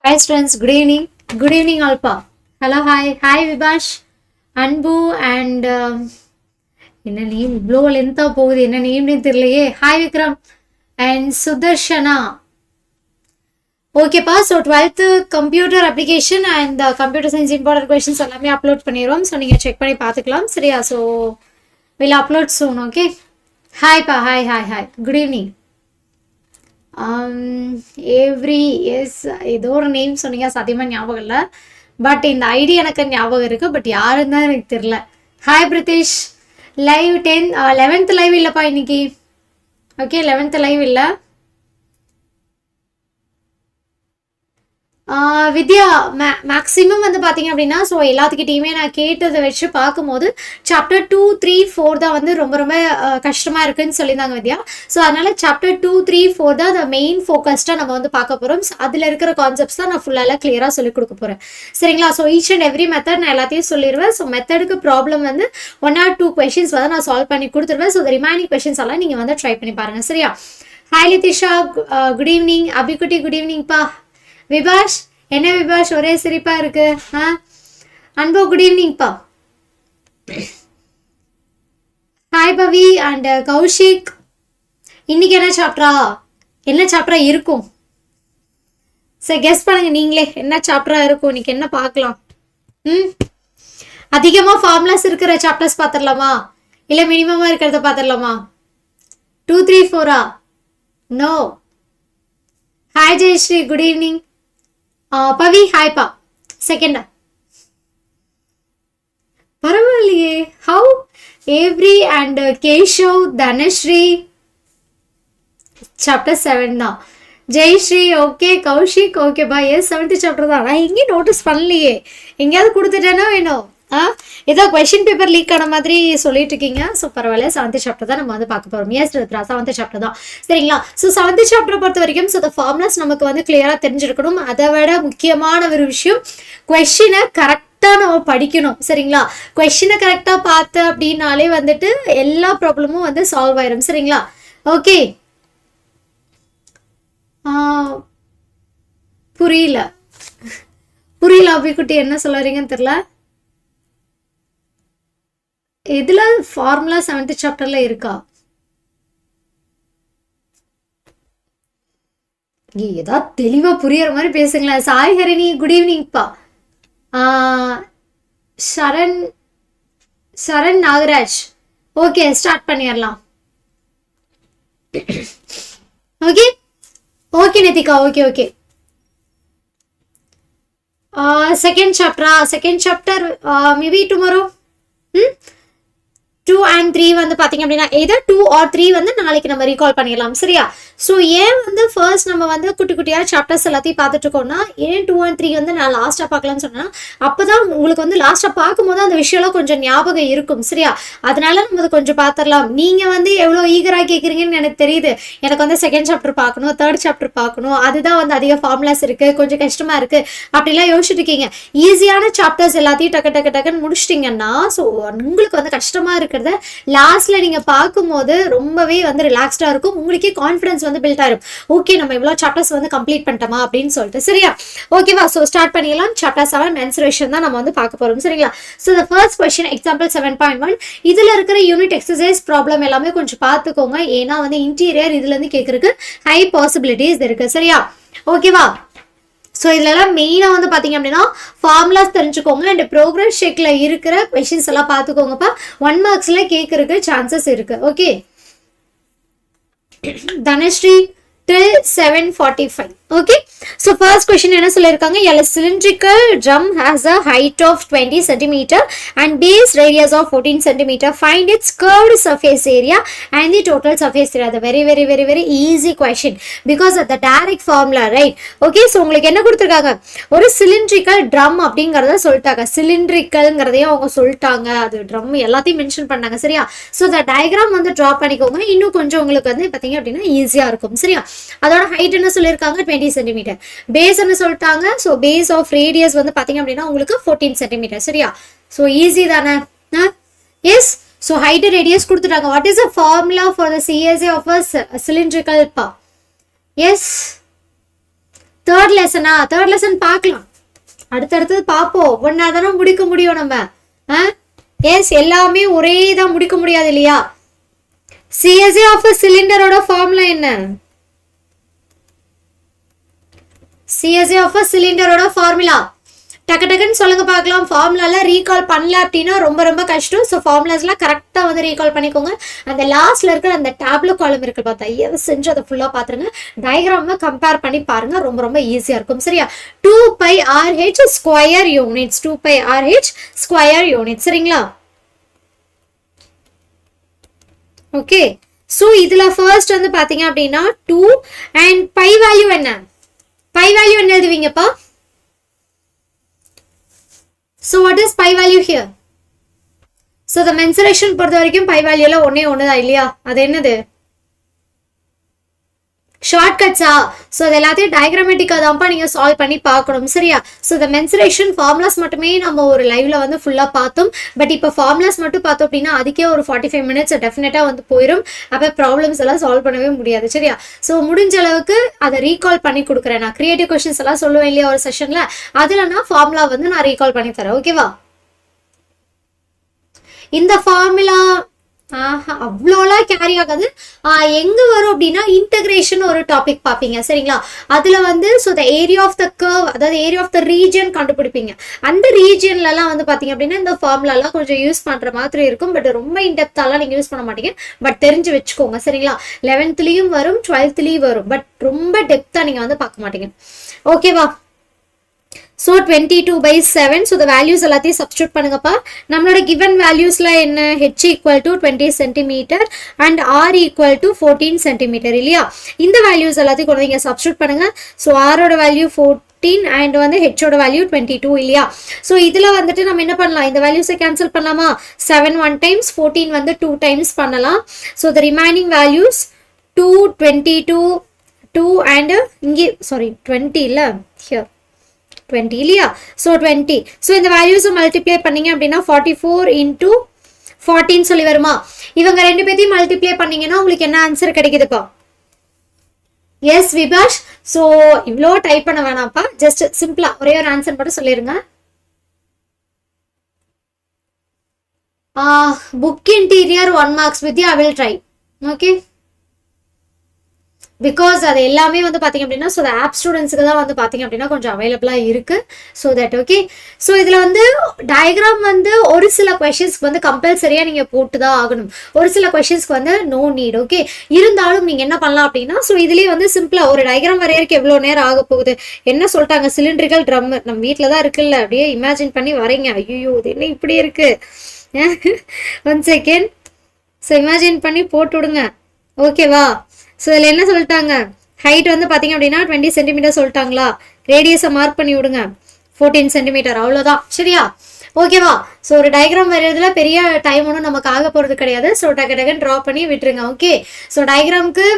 Hi students, good evening. Good evening Alpa. Hello, hi. Hi Vibash. Anbu and என்ன name இவ்வளோ லென்த்தாக போகுது, என்ன நேம்னு தெரியலையே. Hi Vikram and Sudarshana. ஓகேப்பா, so 12th computer application and computer science important questions எல்லாமே அப்லோட் பண்ணிடுவோம். ஸோ நீங்கள் செக் பண்ணி பார்த்துக்கலாம். சரியா? So will upload soon. Okay, ஹாய்ப்பா. Hi hi hi, good evening. Every எஸ் ஏதோ ஒரு நேம் சொன்னீங்க, சத்தியமாக ஞாபகம் இல்லை. பட் இந்த ஐடி எனக்கு ஞாபகம் இருக்குது, பட் யாருன்னு தான் எனக்கு தெரில. ஹாய் பிரித்திஷ். லைவ் 11th லைவ் இல்லைப்பா இன்னைக்கு. ஓகே, 11th லைவ் இல்லை. வித்யா, மேக்ஸிமம் வந்து பார்த்தீங்க அப்படின்னா, ஸோ எல்லாத்துக்கிட்டையுமே நான் கேட்டதை வச்சு பார்க்கும்போது சாப்டர் 2, 3, 4 தான் வந்து ரொம்ப ரொம்ப கஷ்டமாக இருக்குன்னு சொல்லியிருந்தாங்க வித்யா. ஸோ அதனால சாப்டர் 2, 3, 4 தான் அந்த மெயின் ஃபோக்கஸ்டாக நம்ம வந்து பார்க்க போகிறோம். அதில் இருக்கிற கான்செப்ட்ஸ் தான் நான் ஃபுல்லாக கிளியராக சொல்லிக் கொடுக்க போகிறேன். சரிங்களா? So each and every method நான் எல்லாத்தையும் சொல்லிடுவேன். ஸோ மெத்தடுக்கு ப்ராப்ளம் வந்து 1 or 2 கொஷின்ஸ் வந்து நான் சால்வ் பண்ணி கொடுத்துருவேன். ஸோ ரிமைனிங் கொஷின்ஸ் எல்லாம் நீங்கள் வந்து ட்ரை பண்ணி பாருங்கள். சரியா? Hi Lithisha, good evening. Abikutti, good ஈவினிங்ப்பா. விபாஷ், என்ன விபாஷ் ஒரே சிரிப்பா இருக்கு? அன்பு, குட் ஈவினிங்ப்பா. Hi Pavi and Kaushik. இன்னைக்கு என்ன சாப்டரா இருக்கும்? சரி, கெஸ் பண்ணுங்க நீங்களே, என்ன சாப்டரா இருக்கும் இன்னைக்கு, என்ன பார்க்கலாம்? அதிகமா ஃபார்முலாஸ் இருக்கிற சாப்டர்ஸ் பார்த்துடலாமா, இல்ல மினிமமா இருக்கிறத பார்த்துடலாமா? 2, 3, 4 no. Hi Jayashree, good evening. Pavi, ஹாய்ப்பா. செகண்டா பரவாயில்லையே. How every and Keshav, Dhanashree chapter 7 தான். ஜெயஸ்ரீ ஓகே. கௌஷிக் ஓகேப்பா. எஸ், 7th சாப்டர் தான். நான் எங்கேயும் நோட்டீஸ் பண்ணலையே, எங்கேயாவது கொடுத்துட்டேன்னா வேணும். ஏதோ கொஸ்டின் பேப்பர் லீக் ஆன மாதிரி சொல்லிட்டு இருக்கீங்க. ஸோ பரவாயில்ல, 7th சாப்டர் தான் நம்ம வந்து பார்க்க போகிறோம். எஸ் ருத்ரா, 7th சாப்டர் தான். சரிங்களா? ஸோ 7th சாப்டரை பொறுத்த வரைக்கும் ஸோ ஃபார்முலாஸ் நமக்கு வந்து கிளியராக தெரிஞ்சிருக்கணும். அதை விட முக்கியமான ஒரு விஷயம், கொஸ்டினை கரெக்டாக நம்ம படிக்கணும். சரிங்களா? கொஸ்டினை கரெக்டாக பார்த்து அப்படின்னாலே வந்துட்டு எல்லா ப்ராப்ளமும் வந்து சால்வ் ஆயிடும். சரிங்களா? ஓகே. புரியல அபிக்குட்டி, என்ன சொல்றீங்கன்னு தெரியல. இதுல ஃபார்முலா 7th சாப்டர்ல இருக்கா? ஏதாவது தெளிவா புரியற மாதிரி பேசுங்களேன். சாய் ஹரிணி, குட் ஈவினிங்ப்பா. சரண் நாகராஜ். ஓகே, ஸ்டார்ட் பண்ணிடலாம். Okay Nithika, okay. Second chapter maybe tomorrow. 2 and 3 வந்து பார்த்தீங்க அப்படின்னா எதர் 2 or 3 வந்து நாளைக்கு நம்ம ரீகால் பண்ணிடலாம். சரியா? ஸோ ஏன் வந்து ஃபர்ஸ்ட் நம்ம வந்து குட்டி குட்டியாக சாப்டர்ஸ் எல்லாத்தையும் பார்த்துட்டு இருக்கோம்னா, ஏன் 2 and 3 வந்து நான் லாஸ்ட்டாக பார்க்கலாம்னு சொன்னால், அப்போ தான் உங்களுக்கு வந்து லாஸ்ட்டாக பார்க்கும்போது அந்த விஷயம்லாம் கொஞ்சம் ஞாபகம் இருக்கும். சரியா? அதனால நம்ம அதை கொஞ்சம் பார்த்துடலாம். நீங்கள் வந்து எவ்வளோ ஈகராக கேட்குறீங்கன்னு எனக்கு தெரியுது. எனக்கு வந்து செகண்ட் சாப்டர் பார்க்கணும், தேர்ட் சாப்டர் பார்க்கணும், அதுதான் வந்து அதிக ஃபார்முலாஸ் இருக்குது, கொஞ்சம் கஷ்டமாக இருக்குது அப்படிலாம் யோசிச்சுட்டு இருக்கீங்க. ஈஸியான சாப்டர்ஸ் எல்லாத்தையும் டக்குன்னு முடிச்சிட்டிங்கன்னா ஸோ உங்களுக்கு வந்து கஷ்டமாக இருக்கிறத லாஸ்ட்ல நீங்க பார்க்கும்போது ரொம்பவே வந்து ரிலாக்ஸ்டா இருக்கும். உங்களுக்கே கான்ஃபிடன்ஸ் வந்து பில்ட் ஆயிடும். ஓகே, நம்ம இவ்வளவு சாப்டர்ஸ் வந்து கம்ப்ளீட் பண்ணிட்டோமா அப்படின்னு சொல்லிட்டு. சரியா? ஓகேவா? ஸோ ஸ்டார்ட் பண்ணிடலாம். சாப்டர் 7 மென்சுரேஷன் தான் நம்ம வந்து பார்க்க போறோம். சரிங்களா? So the first question example 7.1. இதுல இருக்கிற யூனிட் எக்ஸசைஸ் ப்ராப்ளம் எல்லாமே கொஞ்சம் பார்த்துக்கோங்க. ஏன்னா வந்து இன்டீரியர் இதுல இருந்து கேட்கறதுக்கு ஹை பாசிபிலிட்டிஸ் இருக்கு. சரியா? ஓகேவா? ஸோ இதுலலாம் மெயினாக வந்து பார்த்தீங்க அப்படின்னா ஃபார்முலாஸ் தெரிஞ்சுக்கோங்க. அண்ட் ப்ரோக்ரஸ் ஷேக்கில் இருக்கிற கொஷின்ஸ் எல்லாம் பார்த்துக்கோங்கப்பா. 1 marksல கேட்கறதுக்கு சான்சஸ் இருக்கு. Okay. Dhanashree till 7:45. Okay, so first question என்ன சொல்லிருக்காங்க? A cylindrical drum has a height of 20 cm and base radius of 14 cm. Find its curved surface area and the total surface area. The very easy question because of the direct formula, right? Okay, so உங்களுக்கு என்ன கொடுத்திருக்காங்க? ஒரு cylindrical drum அப்படிங்கறத சொல்லிட்டாங்க. cylindricalங்கறதையும் அவங்க சொல்லிட்டாங்க. அது drum எல்லாத்தையும் மென்ஷன் பண்ணாங்க. சரியா? so the diagram வந்து draw பண்ணிக்கோங்க. இன்னும் கொஞ்சம் உங்களுக்கு வந்து பாத்தீங்க அப்படின்னா ஈஸியா இருக்கும். சரியா? அதோட height என்ன சொல்லிருக்காங்க? 20 cm. பேஸ் என்ன சொல்லிட்டாங்க? ஸோ பேஸ் ஆஃப் ரேடியஸ் வந்து பார்த்தீங்க அப்படின்னா உங்களுக்கு 14 cm. சரியா? ஸோ ஈஸி தானே? எஸ். ஸோ ஹைட் ரேடியஸ் கொடுத்துட்டாங்க. What is the formula for the CSA of a cylindrical பா? எஸ், தேர்ட் லெசனா? தேர்ட் லெசன் பார்க்கலாம், அடுத்தடுத்தது பார்ப்போம். ஒன்னா தானே முடிக்க முடியும் நம்ம. எஸ், எல்லாமே ஒரே தான் முடிக்க முடியாது இல்லையா? CSA ஆஃப் a சிலிண்டரோட ஃபார்முலா என்ன? CSA ஆஃப் a சிலிண்டரோட ஃபார்முலா டக்கு டக்குன்னு சொல்லுங்க பார்க்கலாம். ஃபார்முலால ரீகால் பண்ணல அப்படின்னா ரொம்ப ரொம்ப கஷ்டம். ஸோ ஃபார்முலாஸ்லாம் கரெக்டாக வந்து ரீகால் பண்ணிக்கோங்க. அந்த லாஸ்ட்ல இருக்கிற அந்த டேப்லோ காலம் இருக்கு பார்த்தா, எதை செஞ்சு அதை ஃபுல்லாக பார்த்துருங்க. டயக்ராம் கம்பேர் பண்ணி பாருங்க, ரொம்ப ரொம்ப ஈஸியாக இருக்கும். சரியா? 2πRH square units, 2πRH square unit. சரிங்களா? ஓகே, ஸோ இதுல ஃபர்ஸ்ட் வந்து பாத்தீங்க அப்படின்னா 2 அண்ட் பை வேல்யூ என்ன? பை வேல்யூ என்ன எழுதுவீங்கப்பா? So what is pi value here? So the mensuration பொறுத்த வரைக்கும் pi value ல ஒண்ணே ஒண்ணுதான் இல்லையா? அது என்னது? ஷார்ட்கட்ஸா? ஸோ அது எல்லாத்தையும் டயக்ராமேட்டிக்காக தான்ப்பா நீங்கள் சால்வ் பண்ணி பார்க்கணும். சரியா? ஸோ இந்த மென்சுரேஷன் ஃபார்முலாஸ் மட்டுமே நம்ம ஒரு லைவ்ல வந்து ஃபுல்லாக பார்த்தோம். பட் இப்போ ஃபார்முலாஸ் மட்டும் பார்த்தோம் அப்படின்னா அதுக்கே ஒரு 45 minutes டெஃபினட்டாக வந்து போயிடும். அப்போ ப்ராப்ளம்ஸ் எல்லாம் சால்வ் பண்ணவே முடியாது. சரியா? ஸோ முடிஞ்ச அளவுக்கு அதை ரீகால் பண்ணி கொடுக்குறேன். நான் கிரியேட்டிவ் கொஸ்டின்ஸ் எல்லாம் சொல்லுவேன் இல்லையா ஒரு செஷன்ல, அதில் நான் ஃபார்முலா வந்து நான் ரீகால் பண்ணி தரேன். ஓகேவா? இந்த ஃபார்முலா அவ்வளோலாம் கேரி ஆகாது. எங்க வரும் அப்படின்னா இன்டகிரேஷன் ஒரு டாபிக் பார்ப்பீங்க. சரிங்களா? அதுல வந்து so the area of the curve, அதாவது ஏரியா ஆஃப் த ரீஜன் கண்டுபிடிப்பீங்க. அந்த ரீஜன்லலாம் வந்து பாத்தீங்க அப்படின்னா இந்த ஃபார்முலாலாம் கொஞ்சம் யூஸ் பண்ற மாதிரி இருக்கும். பட் ரொம்ப இன்டெப்த்தாலாம் நீங்க யூஸ் பண்ண மாட்டீங்க. பட் தெரிஞ்சு வச்சுக்கோங்க. சரிங்களா? 11th வரும், 12th வரும். பட் ரொம்ப டெப்த்தா நீங்க வந்து பார்க்க மாட்டீங்க. ஓகேவா? So 22/7. So the values எல்லாத்தையும் substitute பண்ணுங்கப்பா. நம்மளோட given valuesல என்ன? H equal to 20 cm and R equal to 14 cm இல்லையா? இந்த values எல்லாத்தையும் கொண்டு நீங்க substitute பண்ணுங்க. So R ஓட value 14 and வந்து H ஓட value 22 இல்லையா? So இதுல வந்துட்டு நம்ம என்ன பண்ணலாம்? இந்த values cancel பண்ணலாமா? 7 1 times, 14 வந்து 2 times பண்ணலாம். So the remaining values 2, 22, 2 and இங்கே sorry 20 இல்ல here 20 இல்லையா? ஸோ 20. ஸோ இந்த வேல்யூஸை மல்டிப்ளை பண்ணீங்க அப்படின்னா 44 into 14 சொல்லி வருமா? இவங்க ரெண்டு பேத்தையும் மல்டிப்ளை பண்ணீங்கன்னா உங்களுக்கு என்ன ஆன்சர் கிடைக்குதுப்பா? எஸ் விபாஷ். ஸோ இவ்வளோ டைப் பண்ண வேணாம்ப்பா, ஜஸ்ட் சிம்பிளா ஒரே ஒரு ஆன்சர் மட்டும் சொல்லிருங்க. Book interior 1 marks with you, I will try. Okay, because அது எல்லாமே வந்து பார்த்தீங்க அப்படின்னா ஸோ ஆப் ஸ்டூடெண்ட்ஸுக்கு தான் வந்து பார்த்தீங்க அப்படின்னா கொஞ்சம் அவைலபிளாக இருக்குது. So that okay. ஸோ இதில் வந்து டயக்ராம் வந்து ஒரு சில கொஷின்ஸ்க்கு வந்து கம்பல்சரியாக நீங்கள் போட்டு தான் ஆகணும். ஒரு சில கொஷின்ஸ்க்கு வந்து நோ நீட். ஓகே, இருந்தாலும் நீங்கள் என்ன பண்ணலாம் அப்படின்னா ஸோ இதுலேயே வந்து சிம்பிளாக ஒரு டயக்ராம் வரையறதுக்கு எவ்வளோ நேரம் ஆக போகுது? என்ன சொல்லிட்டாங்க? சிலிண்ட்ரிக்கல் ட்ரம் நம்ம வீட்டில் தான் இருக்குல்ல, அப்படியே இமேஜின் பண்ணி வரைங்க. ஐயோ இது என்ன இப்படி இருக்கு? 1 second. ஸோ இமேஜின் பண்ணி போட்டு விடுங்க. ஓகேவா? ஸோ இதில் என்ன சொல்லிட்டாங்க? ஹைட் வந்து பார்த்தீங்க அப்படின்னா 20 cm சொல்லிட்டாங்களா? ரேடியஸை மார்க் பண்ணி விடுங்க 14 cm, அவ்வளோதான். சரியா? ஓகேவா? ஸோ ஒரு டயக்ராம் வரைகிறதுல பெரிய டைம் ஒன்றும் நமக்கு ஆக போகிறது கிடையாது. ஸோ டக்கு டக்குன்னு ட்ரா பண்ணி விட்டுருங்க. ஓகே, ஸோ டயக்ராமுக்கு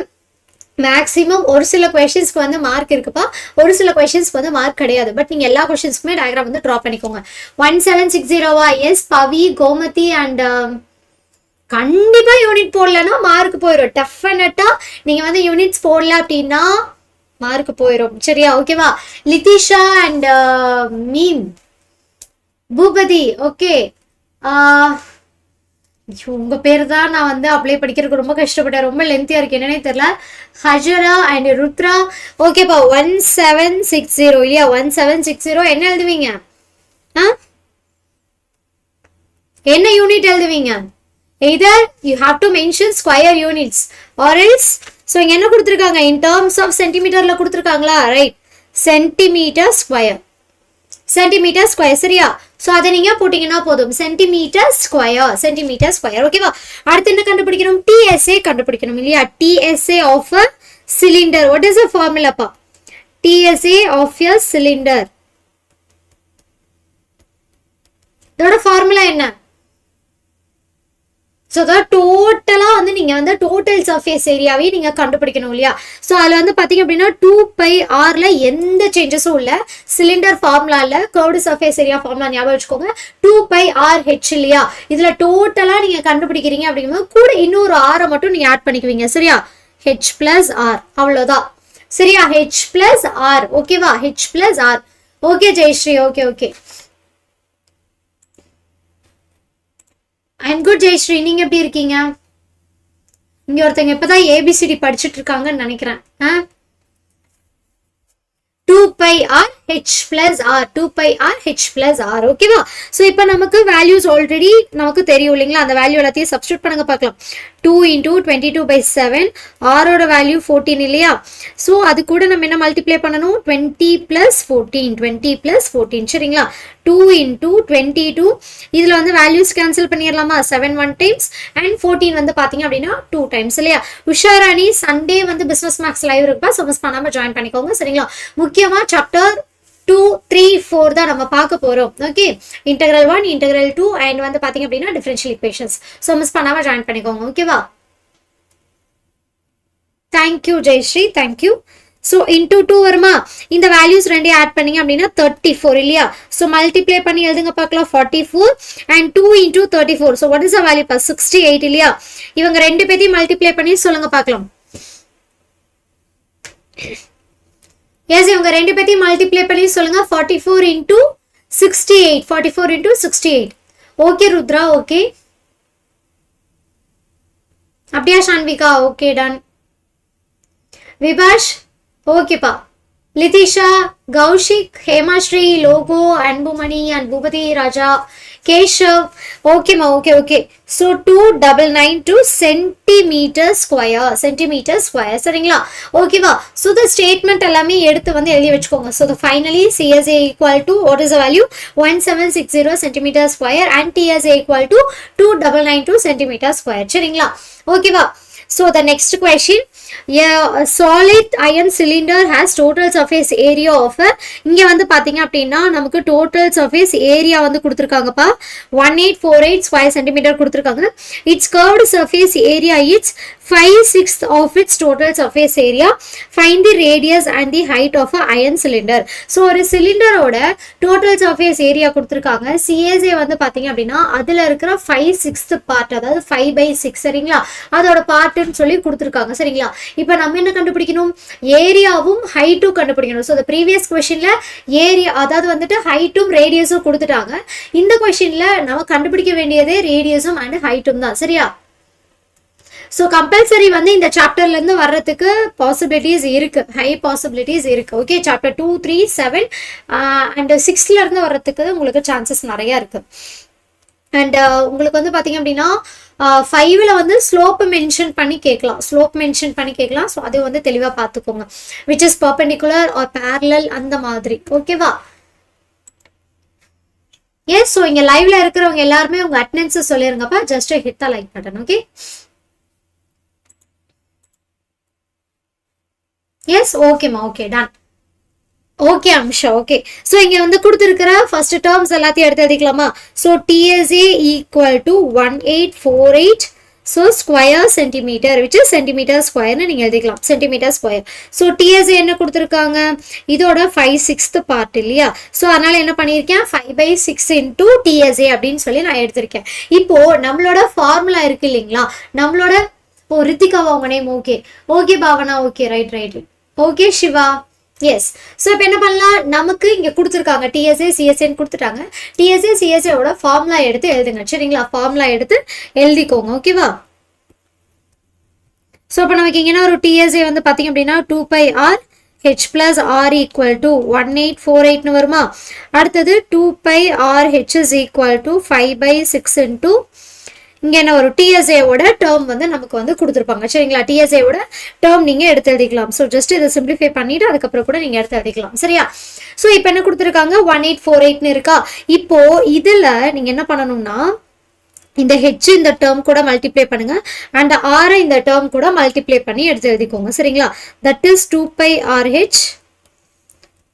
மேக்ஸிமம் ஒரு சில கொஷின்ஸ்க்கு வந்து மார்க் இருக்குப்பா, ஒரு சில கொஷின்ஸ்க்கு வந்து மார்க் கிடையாது. பட் நீங்கள் எல்லா கொஷின்ஸ்க்குமே டயக்ராம் வந்து ட்ரா பண்ணிக்கோங்க. 1760 எஸ் பவி, கோமதி அண்ட் கண்டிப்பா யூனிட் போடலன்னா மார்க் போயிடும். டெஃபினட்டா நீங்க வந்து யூனிட்ஸ் போடல அப்படின்னா மார்க் போயிடும். சரியா? ஓகேவா? லிதிஷா அண்ட் மீம், பூபதி. ஓகே, உங்க பேர் தான் நான் வந்து அப்ளை படிக்கிறதுக்கு ரொம்ப கஷ்டப்பட்டேன், ரொம்ப லென்த்தியா இருக்கு, என்னன்னே தெரியல. ஹஜரா அண்ட் ருத்ரா. ஓகேப்பா, 1760 இல்லையா? 1760 என்ன எழுதுவீங்க? என்ன யூனிட் எழுதுவீங்க? Either you have to mention square units or else so இங்க என்ன கொடுத்திருக்காங்க? in terms of centimeterல கொடுத்திருக்காங்களா? Right, centimetre square, centimetre square. சரியா? சோ அதை நீங்க போட்டீங்கன்னா போதும், சென்டிமீட்டர் ஸ்கொயர், சென்டிமீட்டர் ஸ்கொயர். ஓகேவா? அடுத்து என்ன கண்டுபிடிக்கணும்? TSA கண்டுபிடிக்கணும் இல்லையா? TSA of a cylinder. What is the formula பா? TSA of a cylinder, இதோட ஃபார்முலா என்ன? ஸோ அதாவது டோட்டலாக வந்து நீங்கள் வந்து டோட்டல் சர்ஃபேஸ் ஏரியாவே நீங்கள் கண்டுபிடிக்கணும் இல்லையா? ஸோ அதில் வந்து பார்த்தீங்க அப்படின்னா 2πRல எந்த சேஞ்சஸும் இல்லை. சிலிண்டர் ஃபார்முலாவில் கர்வ்டு சர்ஃபேஸ் ஏரியா ஃபார்முலா ஞாபகம் வச்சுக்கோங்க, 2πRH இல்லையா? இதில் டோட்டலாக நீங்கள் கண்டுபிடிக்கிறீங்க அப்படிங்கும்போது கூட இன்னொரு ஆரை மட்டும் நீங்கள் ஆட் பண்ணிக்குவீங்க. சரியா? H + R, அவ்வளோதான். சரியா? h plus r. ஓகேவா? h plus r. Okay Jayashree. Okay okay, I am good Jayashree. நீங்க எப்படி இருக்கீங்க? இங்க ஒருத்தங்க இப்பதான் ஏபிசிடி படிச்சுட்டு இருக்காங்கன்னு நினைக்கிறேன். 2 pi r h plus r, 2 pi r h plus r. ஓகேவா? சோ இப்போ நமக்கு வேல்யூஸ் ஆல்ரெடி நமக்கு தெரியும் இல்லைங்களா? அந்த வேல்யூ எல்லாத்தையும் சப்ஸ்டிட்யூட் பண்ணுங்க பார்க்கலாம். 2 into 22/7, r ஓட வேல்யூ 14 இல்லையா? சோ அது கூட நம்ம என்ன மல்டிப்ளை பண்ணணும்? 20 plus 14, 20 plus 14. சரிங்களா? 2 into 22, இதுல வந்து வேல்யூஸ் கேன்சல் பண்ணிடலாமா? 7 1 times and 14 வந்து பாத்தீங்க அப்படின்னா 2 times இல்லையா? உஷாராணி சண்டே வந்து பிசினஸ் மேக்ஸ் லைவ் இருக்குப்பா, சோ மிஸ் பண்ணாம ஜாயின் பண்ணிக்கோங்க. சரிங்களா? முக்கியமா சாப்டர் 2 3 4 தான் நம்ம பார்க்க போறோம். ஓகே, இன்டெகிரல் 1 இன்டெகிரல் 2 அண்ட் வந்து பாத்தீங்க அப்படின்னா டிஃபரன்ஷியல் ஈக்குவேஷன்ஸ். சோ மிஸ் பண்ணாம ஜாயின் பண்ணிக்கோங்க. ஓகேவா? Thank you Jayashree, thank you. So into 2 வருமா? இந்த வேல்யூஸ் ரெண்டையும் ஆட் பண்ணீங்க அப்படின்னா 34 இல்லையா? ஸோ மல்டிப்ளை பண்ணி எழுதுங்க பார்க்கலாம். 44 and 2 into 34. So what is the value? 68 இல்லையா? இவங்க ரெண்டு பேத்தையும் மல்டிப்ளை பண்ணி சொல்லுங்க பார்க்கலாம். எஸ், இவங்க ரெண்டு பேத்தையும் மல்டிப்ளை பண்ணி சொல்லுங்க. 44 into 68. 44 into 68. Okay Rudra, okay. அப்படியா ஷான்விகா? Okay, done. விபாஷ் ஓகேப்பா. லிதிஷா, கௌஷிக், ஹேமாஸ்ரீ, லோகோ, அன்புமணி, அன்புபதி, ராஜா, கேஷவ். ஓகேமா, okay okay. So 2992 centimetre square, centimetre square. சரிங்களா? ஓகேவா? ஸோ த ஸ்டேட்மெண்ட் எல்லாமே எடுத்து வந்து எழுதி வச்சுக்கோங்க. So finally CSA equal to what is the value? 1760 centimeter square and TSA equal to 2992 centimeter square. சரிங்களா? ஓகேவா? So the next question, a solid iron cylinder has total surface area of இங்க வந்து பாத்தீங்க அப்படின்னா நமக்கு total surface area வந்து கொடுத்திருக்காங்கப்பா. 1848 square centimeter கொடுத்திருக்காங்க. Its curved surface area is 5/6 of its total surface area. Find the radius and the height of a iron cylinder. So ஒரு சிலிண்டரோட total surface area கொடுத்திருக்காங்க. CSA வந்து பாத்தீங்க அப்படின்னா அதுல இருக்கிற 5/6 பார்ட், அதாவது 5/6. சரிங்களா? அதோட பார்ட் சொல்லி கொடுத்திருக்காங்க. சரிங்களா? இப்போ நம்ம என்ன கண்டுபிடிக்கணும்? ஏரியாவும் ஹைட்டும் கண்டுபிடிக்கணும். ஸோ ப்ரீவியஸ் கொஸ்டின்ல ஏரியா, அதாவது வந்துட்டு ஹைட்டும் ரேடியஸும் கொடுத்துட்டாங்க. இந்த கொஸ்டின்ல நம்ம கண்டுபிடிக்க வேண்டியதே ரேடியஸும் அண்ட் ஹைட்டும் தான். சரியா? ஸோ கம்பல்சரி வந்து இந்த சாப்டர்ல இருந்து வர்றதுக்கு பாசிபிலிட்டிஸ் இருக்கு, ஹை பாசிபிலிட்டிஸ் இருக்கு. ஓகே, சாப்டர் 2 3 7 அண்ட் 6ல இருந்து வர்றதுக்கு உங்களுக்கு சான்சஸ் நிறைய இருக்கு. அண்ட் உங்களுக்கு வந்து பாத்தீங்க அப்படின்னா 5ல வந்து ஸ்லோப் மென்ஷன் பண்ணி கேட்கலாம், ஸ்லோப் மென்ஷன் பண்ணி கேட்கலாம். ஸோ அது வந்து தெளிவாக பார்த்துக்கோங்க. Which is perpendicular or parallel அந்த மாதிரி. ஓகேவா? எஸ், ஸோ இங்கே லைவ்ல இருக்கிறவங்க எல்லாருமே உங்க அட்டெண்டன்ஸை சொல்லிருங்கப்பா. Just hit the like button. Okay, yes, ஓகேம்மா, okay, done. Okay Amsha, okay. So இங்க வந்து கொடுத்துருக்கிற ஃபர்ஸ்ட் டேர்ம்ஸ் எல்லாத்தையும் எடுத்து எழுதிக்கலாமா? So TSA equal to 1848 so square centimetre, which is centimetre ஸ்கொயர்னு நீங்க எழுதிக்கலாம். Centimetre square. ஸோ TSA என்ன கொடுத்துருக்காங்க? இதோட 5/6 பார்ட் இல்லையா? ஸோ அதனால என்ன பண்ணியிருக்கேன்? 5/6 into TSA அப்படின்னு சொல்லி நான் எடுத்திருக்கேன். இப்போ நம்மளோட ஃபார்முலா இருக்கு இல்லைங்களா? நம்மளோட ரித்திகாவா உங்க name? Okay okay, Bhavana okay, right right. Okay Shiva, yes. So இப்போ என்ன பண்ணலாம்? நமக்கு இங்கே கொடுத்துருக்காங்க TSA CSAன்னு கொடுத்துட்டாங்க. TSA CSAவோட ஃபார்முலா எடுத்து எழுதுங்க. சரிங்களா? ஃபார்முலா எடுத்து எழுதிக்கோங்க. ஓகேவா? ஸோ இப்போ நமக்கு இங்கே ஒரு TSA வந்து பார்த்தீங்க அப்படின்னா 2 pi r h plus r equal to 1848னு வருமா? அடுத்தது 2 pi r h is equal to 5/6 into இங்க என்ன ஒரு TSA ஓட டேர்ம் வந்து நமக்கு வந்து கொடுத்துருப்பாங்க. சரிங்களா? TSA ஓட டேர்ம் நீங்க எடுத்து எழுதிக்கலாம். ஸோ ஜஸ்ட் இதை சிம்பிளிஃபை பண்ணிட்டு அதுக்கப்புறம் கூட நீங்க எடுத்து எழுதிக்கலாம். சரியா? ஸோ இப்போ என்ன கொடுத்துருக்காங்க? 1848னு இருக்கா? இப்போ இதுல நீங்க என்ன பண்ணணும்னா இந்த ஹெச் இந்த டேர்ம் கூட மல்டிப்ளை பண்ணுங்க அண்ட் ஆர் இந்த டேர்ம் கூட மல்டிப்ளை பண்ணி எடுத்து எழுதிக்கோங்க. சரிங்களா? That is 2 pi RH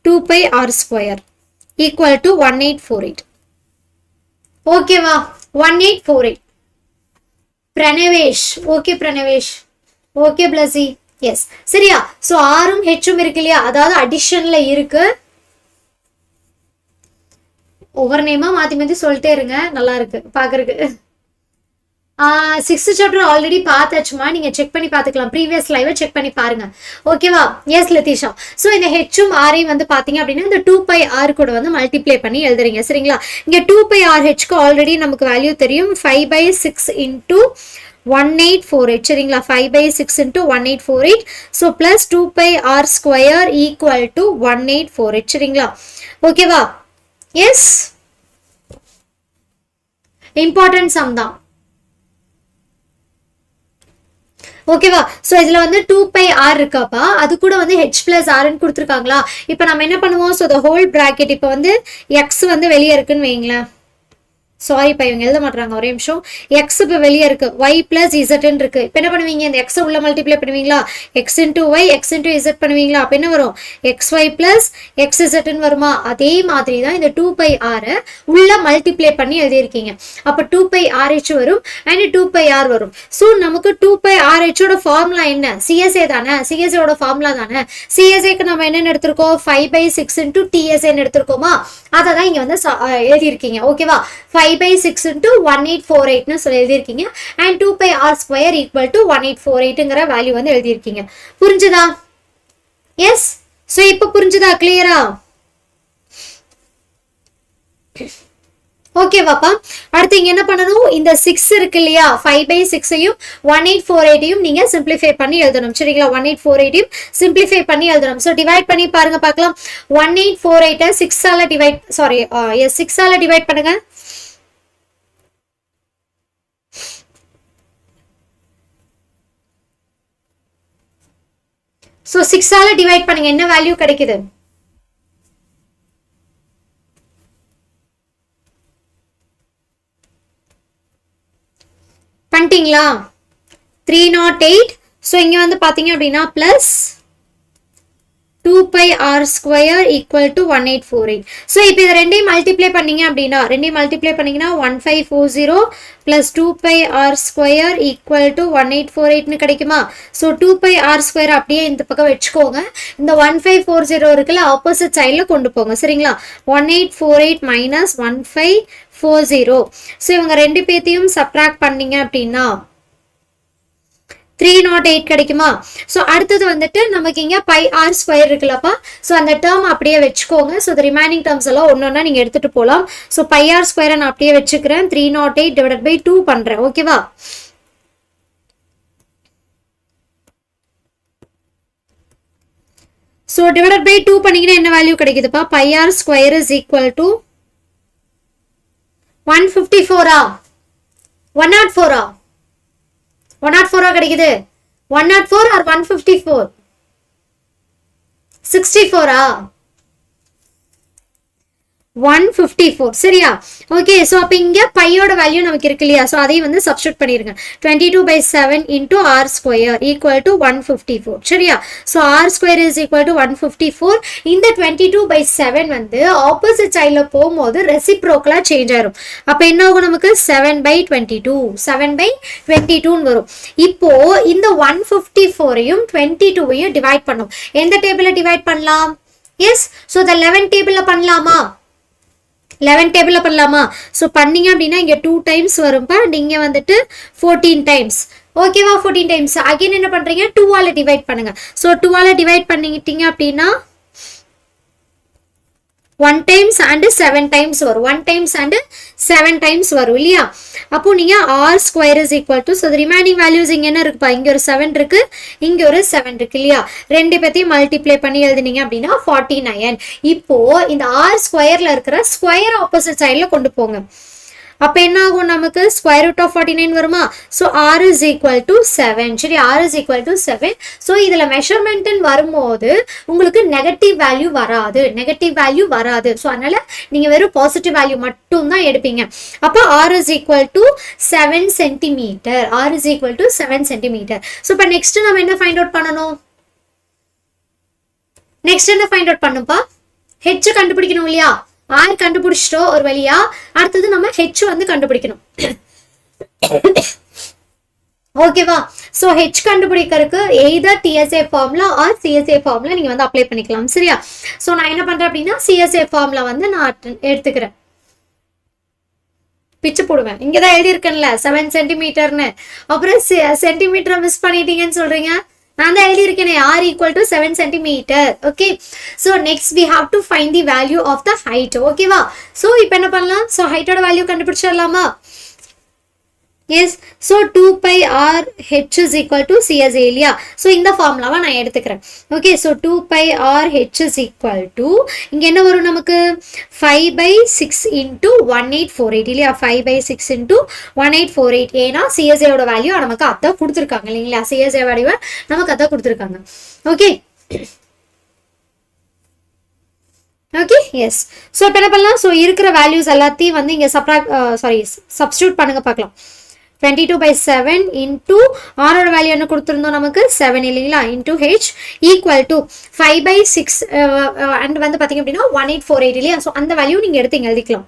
2 pi r square equal to 1848. ஓகேவா? 1848. Pranavesh, okay Pranavesh, okay Blessy, S. சரியா? ஸோ ஆரும் ஹெச்சும் இருக்கு இல்லையா? அதாவது அடிஷன்ல இருக்கு. ஒவ்வொரு நேமா மாத்தி மாத்தி சொல்லிட்டே இருங்க, நல்லா இருக்கு பாக்குறதுக்கு. சிக்ஸ்த் சாப்டர் ஆல்ரெடி பார்த்தாச்சுமா, நீங்க செக் பண்ணி பார்த்துக்கலாம், ப்ரீவியஸ் லைவை செக் பண்ணி பாருங்க. ஓகேவா? எஸ் லதீஷா. ஸோ இந்த ஹெச்சும் ஆரையும் வந்து பாத்தீங்க அப்படின்னா இந்த 2πr கூட வந்து மல்டிப்ளை பண்ணி எழுதுறீங்க. சரிங்களா? இங்க 2πrஹெச்க்கு ஆல்ரெடி நமக்கு வேல்யூ தெரியும், 5/6 இன்டூ 1848. சரிங்களா? 5/6 into 1848. So plus 2πr² equal to 1848. சரிங்களா? ஓகேவா? எஸ், இம்பார்ட்டன்ட் சம் தான். ஓகேவா? சோ இதுல வந்து 2πr இருக்காப்பா, அது கூட வந்து h plus r ன்னு கொடுத்துருக்காங்களா. இப்போ நம்ம என்ன பண்ணுவோம், ஸோ the whole bracket, இப்போ வந்து x வந்து வெளியே இருக்குன்னு வைங்களேன். சாரி பா, இவங்க எழுத மாட்டாங்க, ஒரே நிமிஷம். எக்ஸ் இப்போ வெளியே இருக்கு, ஒய் பிளஸ் இசட்ன்னு இருக்கு. இப்போ என்ன பண்ணுவீங்க, இந்த எக்ஸை உள்ள மல்டிப்ளை பண்ணுவீங்களா, X into Y X into Z பண்ணுவீங்களா. அப்போ என்ன வரும், எக்ஸ் ஒய் பிளஸ் எக்ஸ் இசட்ன்னு வருமா. அதே மாதிரி தான் இந்த 2πr உள்ள மல்டிப்ளை பண்ணி எழுதியிருக்கீங்க. அப்போ 2πrh வரும் அண்ட் 2πr வரும். ஸோ நமக்கு 2πrhோட ஃபார்முலா என்ன, சிஎஸ்ஏ தானே, சிஎஸ்ஏட ஃபார்முலா தானே. சிஎஸ்ஏக்கு நம்ம என்னென்னு எடுத்திருக்கோம், 5/6 இன்டூ டிஎஸ்ஏன்னு எடுத்திருக்கோமா, அதை தான் இங்கே வந்து எழுதியிருக்கீங்க. ஓகேவா? 5/6 into 1848 சொல்லி எழுதியிருக்கீங்க. and 2πr² equal to 1848ங்கிற வேல்யூ வந்து எழுதியிருக்கீங்க. புரிஞ்சுதா? எஸ். ஸோ இப்போ புரிஞ்சுதா, கிளியரா? ஓகேவாப்பா. அடுத்து இங்க என்ன பண்ணணும், இந்த 6 இருக்கு இல்லையா, 5/6ஐயும் 1848ஐயும் நீங்க சிம்பிளிஃபை பண்ணி எழுதணும். சரிங்களா? 1848ஐயும் சிம்பிளிஃபை பண்ணி எழுதணும். ஸோ டிவைட் பண்ணி பாருங்க பார்க்கலாம். 1848 6ஆல டிவைட், சாரி 6ஆல டிவைட் பண்ணுங்க. ஸோ 6ஆல டிவைட் பண்ணுங்க, என்ன வேல்யூ கிடைக்குது, பண்ணிட்டீங்களா? 308. ஸோ இங்க வந்து பாத்தீங்க அப்படின்னா plus 2πr² equal to 1848. So இப்போ இது ரெண்டையும் மல்டிப்ளை பண்ணீங்க அப்படின்னா, 1540 plus 2πr² equal to 1848 கிடைக்குமா. ஸோ 2πr² அப்படியே இந்த பக்கம் வச்சுக்கோங்க. இந்த 1540 இருக்குல்ல, ஆப்போசிட் சைடில் கொண்டு போங்க. சரிங்களா? 1848 மைனஸ் 1540. ஸோ இவங்க ரெண்டு பேத்தையும் சப்ட்ராக்ட் பண்ணீங்க அப்படின்னா 308 கிடைக்குமா. ஸோ அடுத்தது வந்துட்டு நமக்கு இங்கே πr² இருக்குல்லப்பா, ஸோ அந்த டேர்ம் அப்படியே வச்சுக்கோங்க. ஸோ ரிமைனிங் டேர்ம்ஸ் எல்லாம் ஒன்னொன்னா நீங்கள் எடுத்துட்டு போகலாம். ஸோ πr² நான் அப்படியே வச்சுக்கிறேன், 308 டிவைடட் பை 2 பண்ணுறேன். ஓகேவா? ஸோ டிவைடட் பை 2 பண்ணிங்கன்னா என்ன value கிடைக்குதுப்பா, πr² is equal to 154. 104 104 கிடைக்குது. 104 or 154? 64 154. சரியா? ஓகே. ஸோ அப்போ இங்கே பையோட வேல்யூ நமக்கு இருக்கு இல்லையா, ஸோ அதையும் வந்து சப்ஸ்டியூட் பண்ணிருங்க. 22/7 into r² equal to 154. சரியா? So r² is equal to 154. இந்த 22/7 வந்து ஆப்போசிட் சைடில் போகும்போது ரெசிப்ரோக்கலா சேஞ்ச் ஆயிரும். அப்போ என்ன ஆகும், நமக்கு 7/22 7/22ன்னு வரும். இப்போ இந்த 154ஐயும் 22ஐயும் டிவைட் பண்ணும். எந்த டேபிளில் டிவைட் பண்ணலாம்? எஸ். ஸோ இந்த 11 டேபிளில் பண்ணலாமா, 11 டேபிளில் பண்ணலாமா. ஸோ பண்ணீங்க அப்படின்னா இங்கே 2 டைம்ஸ் வரும்பா, நீங்கள் வந்துட்டு 14 டைம்ஸ். ஓகேவா? 14 டைம்ஸ். அகைன் என்ன பண்ணுறீங்க, 2ஆல் டிவைட் பண்ணுங்க. ஸோ 2ஆல் டிவைட் பண்ணிக்கிட்டீங்க அப்படின்னா 1 times and 7 times வரும். 1 times and 7 times வரும் இல்லையா. அப்போ நீங்க r² is equal to, so the remaining values இங்க என்ன இருக்குப்பா, இங்க ஒரு 7 இருக்கு, இங்க ஒரு 7 இருக்கு இல்லையா. ரெண்டு பேத்தையும் மல்டிப்ளை பண்ணி எழுதினீங்க அப்படின்னா 49. இப்போ இந்த r²ல இருக்கிற ஸ்கொயர் ஆப்போசிட் சைடில் கொண்டு போங்க. அப்போ என்ன ஆகும், நமக்கு ஸ்கொயர் ரூட் ஆஃப் 49 வருமா. So r is equal to 7. சரி, r is equal to 7. So இதில் மெஷர்மெண்ட்னு வரும்போது உங்களுக்கு நெகட்டிவ் வேல்யூ வராது. ஸோ அதனால நீங்கள் வெறும் பாசிட்டிவ் வேல்யூ மட்டும் தான் எடுப்பீங்க. அப்போ r is equal to 7 centimeter. r is equal to 7 centimeter. So இப்போ நெக்ஸ்ட் நம்ம என்ன ஃபைண்ட் அவுட் பண்ணணும், பண்ணுப்பா, h கண்டுபிடிக்கணும் இல்லையா. r கண்டுபிடிச்சிட்டோம் ஒரு வழியா, அடுத்தது நம்ம h வந்து கண்டுபிடிக்கணும். ஓகேவா. சோ h கண்டுபிடிக்கிறதுக்கு either TSA formula or CSA formula நீங்க வந்து அப்ளை பண்ணிக்கலாம். சரியா. சோ நான் என்ன பண்றேன் அப்படின்னா CSA ஃபார்முலா வந்து நான் எடுத்துக்கிறேன். பிச்சு போடுவேன். இங்கே தான் எழுதியிருக்கேன்ல 7 சென்டிமீட்டர்னு, அப்புறம் சென்டிமீட்டரை மிஸ் பண்ணிட்டீங்கன்னு சொல்றீங்க. நான் தான் எழுதியிருக்கேனே r equal to 7 centimeter. Okay, so next we have to find the value of the height. ஓகேவா? ஸோ இப்போ என்ன பண்ணலாம்? ஸோ ஹைட்டோட வேல்யூ கண்டுபிடிச்சிடலாமா? Yes, so 2 pi r h is equal to CSA இல்லையா? So இந்த ஃபார்முலாவை நான் எடுத்துக்கிறேன். Okay, so 2 pi r h is equal to இங்க என்ன வரும் நமக்கு? 5 by 6 into 1848 இல்லையா? 5 by 6 into 1848. ஏன்னா CSA ஓட வேல்யூ நமக்கு அதான் கொடுத்துருக்காங்க இல்லைங்களா? CSA வேல்யூ நமக்கு அதான் கொடுத்துருக்காங்க. Okay okay, yes. ஸோ இப்போ என்ன பண்ணலாம்? ஸோ இருக்கிற வேல்யூஸ் எல்லாத்தையும் வந்து இங்கே சப்ஸ்டியூட் பண்ணுங்க பார்க்கலாம். 22 by 7 into r ஓட வேல்யூ என்ன கொடுத்துருந்தோம் நமக்கு? 7 இல்லைங்களா? into h equal to 5 by 6 and வந்து பார்த்தீங்க அப்படின்னா 1848 இல்லையா? ஸோ அந்த வேல்யூ நீங்கள் எடுத்து இங்கே எழுதிக்கலாம்.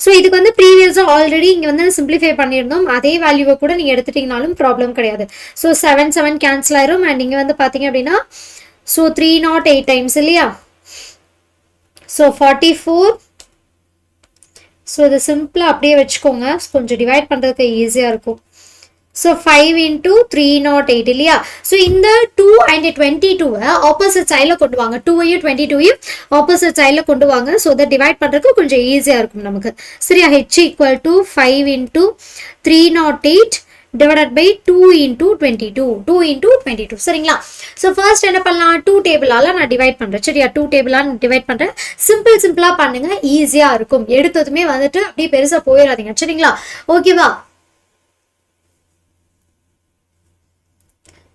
ஸோ இதுக்கு வந்து ப்ரீவியஸாக ஆல்ரெடி இங்கே வந்து சிம்பிளிஃபை பண்ணியிருந்தோம். அதே வேல்யூவை கூட நீங்கள் எடுத்துட்டீங்கனாலும் ப்ராப்ளம் கிடையாது. ஸோ 7 கேன்சல் ஆயிரும். அண்ட் இங்கே வந்து பார்த்தீங்க அப்படின்னா ஸோ 308 டைம்ஸ் இல்லையா? ஸோ 44. ஸோ இது சிம்பிளாக அப்படியே வச்சுக்கோங்க, கொஞ்சம் டிவைட் பண்ணுறதுக்கு ஈஸியாக இருக்கும். ஸோ 5 into 308 இல்லையா? ஸோ இந்த 2 and 22 ஆப்போசிட் சைடில் கொண்டு வாங்க. 2ஐயும் 22ஐயும் ஆப்போசிட் சைடில் கொண்டு வாங்க. ஸோ இதை டிவைட் பண்ணுறதுக்கு கொஞ்சம் ஈஸியாக இருக்கும் நமக்கு. சரியா? h equal to 5 into 308 divided by 2 into 22. 2 into 22. சரிங்களா? ஸோ ஃபர்ஸ்ட் என்ன பண்ணலாம்? 2 டேபிளால் நான் டிவைட் பண்ணுறேன். சரியா? 2 டேபிளாக நான் டிவைட் பண்ணுறேன். சிம்பிளாக பண்ணுங்க, ஈஸியாக இருக்கும். எடுத்ததுமே வந்துட்டு அப்படியே பெருசாக போயிடாதீங்க. சரிங்களா? ஓகேவா?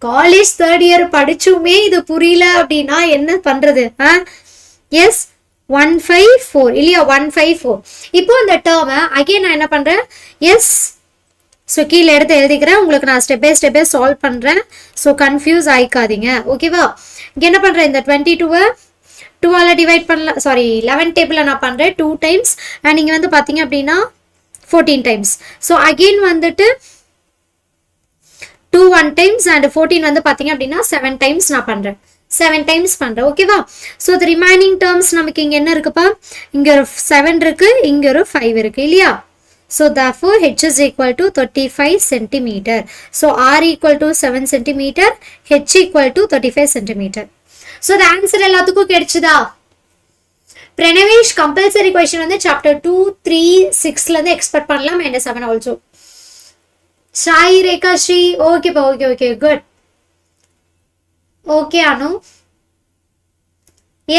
காலேஜ் 3rd year படிச்சுமே இது புரியல அப்படின்னா என்ன பண்றது? எஸ், 154 இல்லையா? 154. இப்போ இந்த டேர்மை அகைன் நான் என்ன பண்றேன்? எஸ், ஸோ கீழே எடுத்து எழுதிக்கிறேன். உங்களுக்கு நான் ஸ்டெப் பை சால்வ் பண்ணுறேன். ஸோ கன்ஃபியூஸ் ஆயிக்காதீங்க. ஓகேவா? இங்கே என்ன பண்ணுறேன்? இந்த 22 2ஆல் டிவைட் பண்ணலாம். சாரி, 11 டேபிளில் நான் பண்ணுறேன் 2 டைம்ஸ். அண்ட் இங்கே வந்து பார்த்தீங்க அப்படின்னா 14 டைம்ஸ். ஸோ அகெயின் வந்துட்டு 2 1 டைம்ஸ் அண்ட் 14 வந்து பார்த்தீங்க அப்படின்னா 7 டைம்ஸ் நான் பண்ணுறேன். 7 டைம்ஸ் பண்ணுறேன். ஓகேவா? ஸோ த ரிமைனிங் டேர்ம்ஸ் நமக்கு இங்கே என்ன இருக்குப்பா? இங்கே ஒரு 7 இருக்கு, இங்கே ஒரு 5 இருக்கு இல்லையா? So therefore h is equal to 35 centimeter. So r equal to 7 centimeter, h equal to 35 centimeter. So the answer எல்லாத்துக்கும் கிடைச்சதா? பிரணவேஷ் கம்பல்சரி क्वेश्चन வந்து சாப்டர் 2 3 6ல இருந்து எக்ஸ்பெக்ட் பண்ணலாம். and 7 also. சாய் ரேகா ஸ்ரீ ஓகேப்பா, okay good. Okay Anu,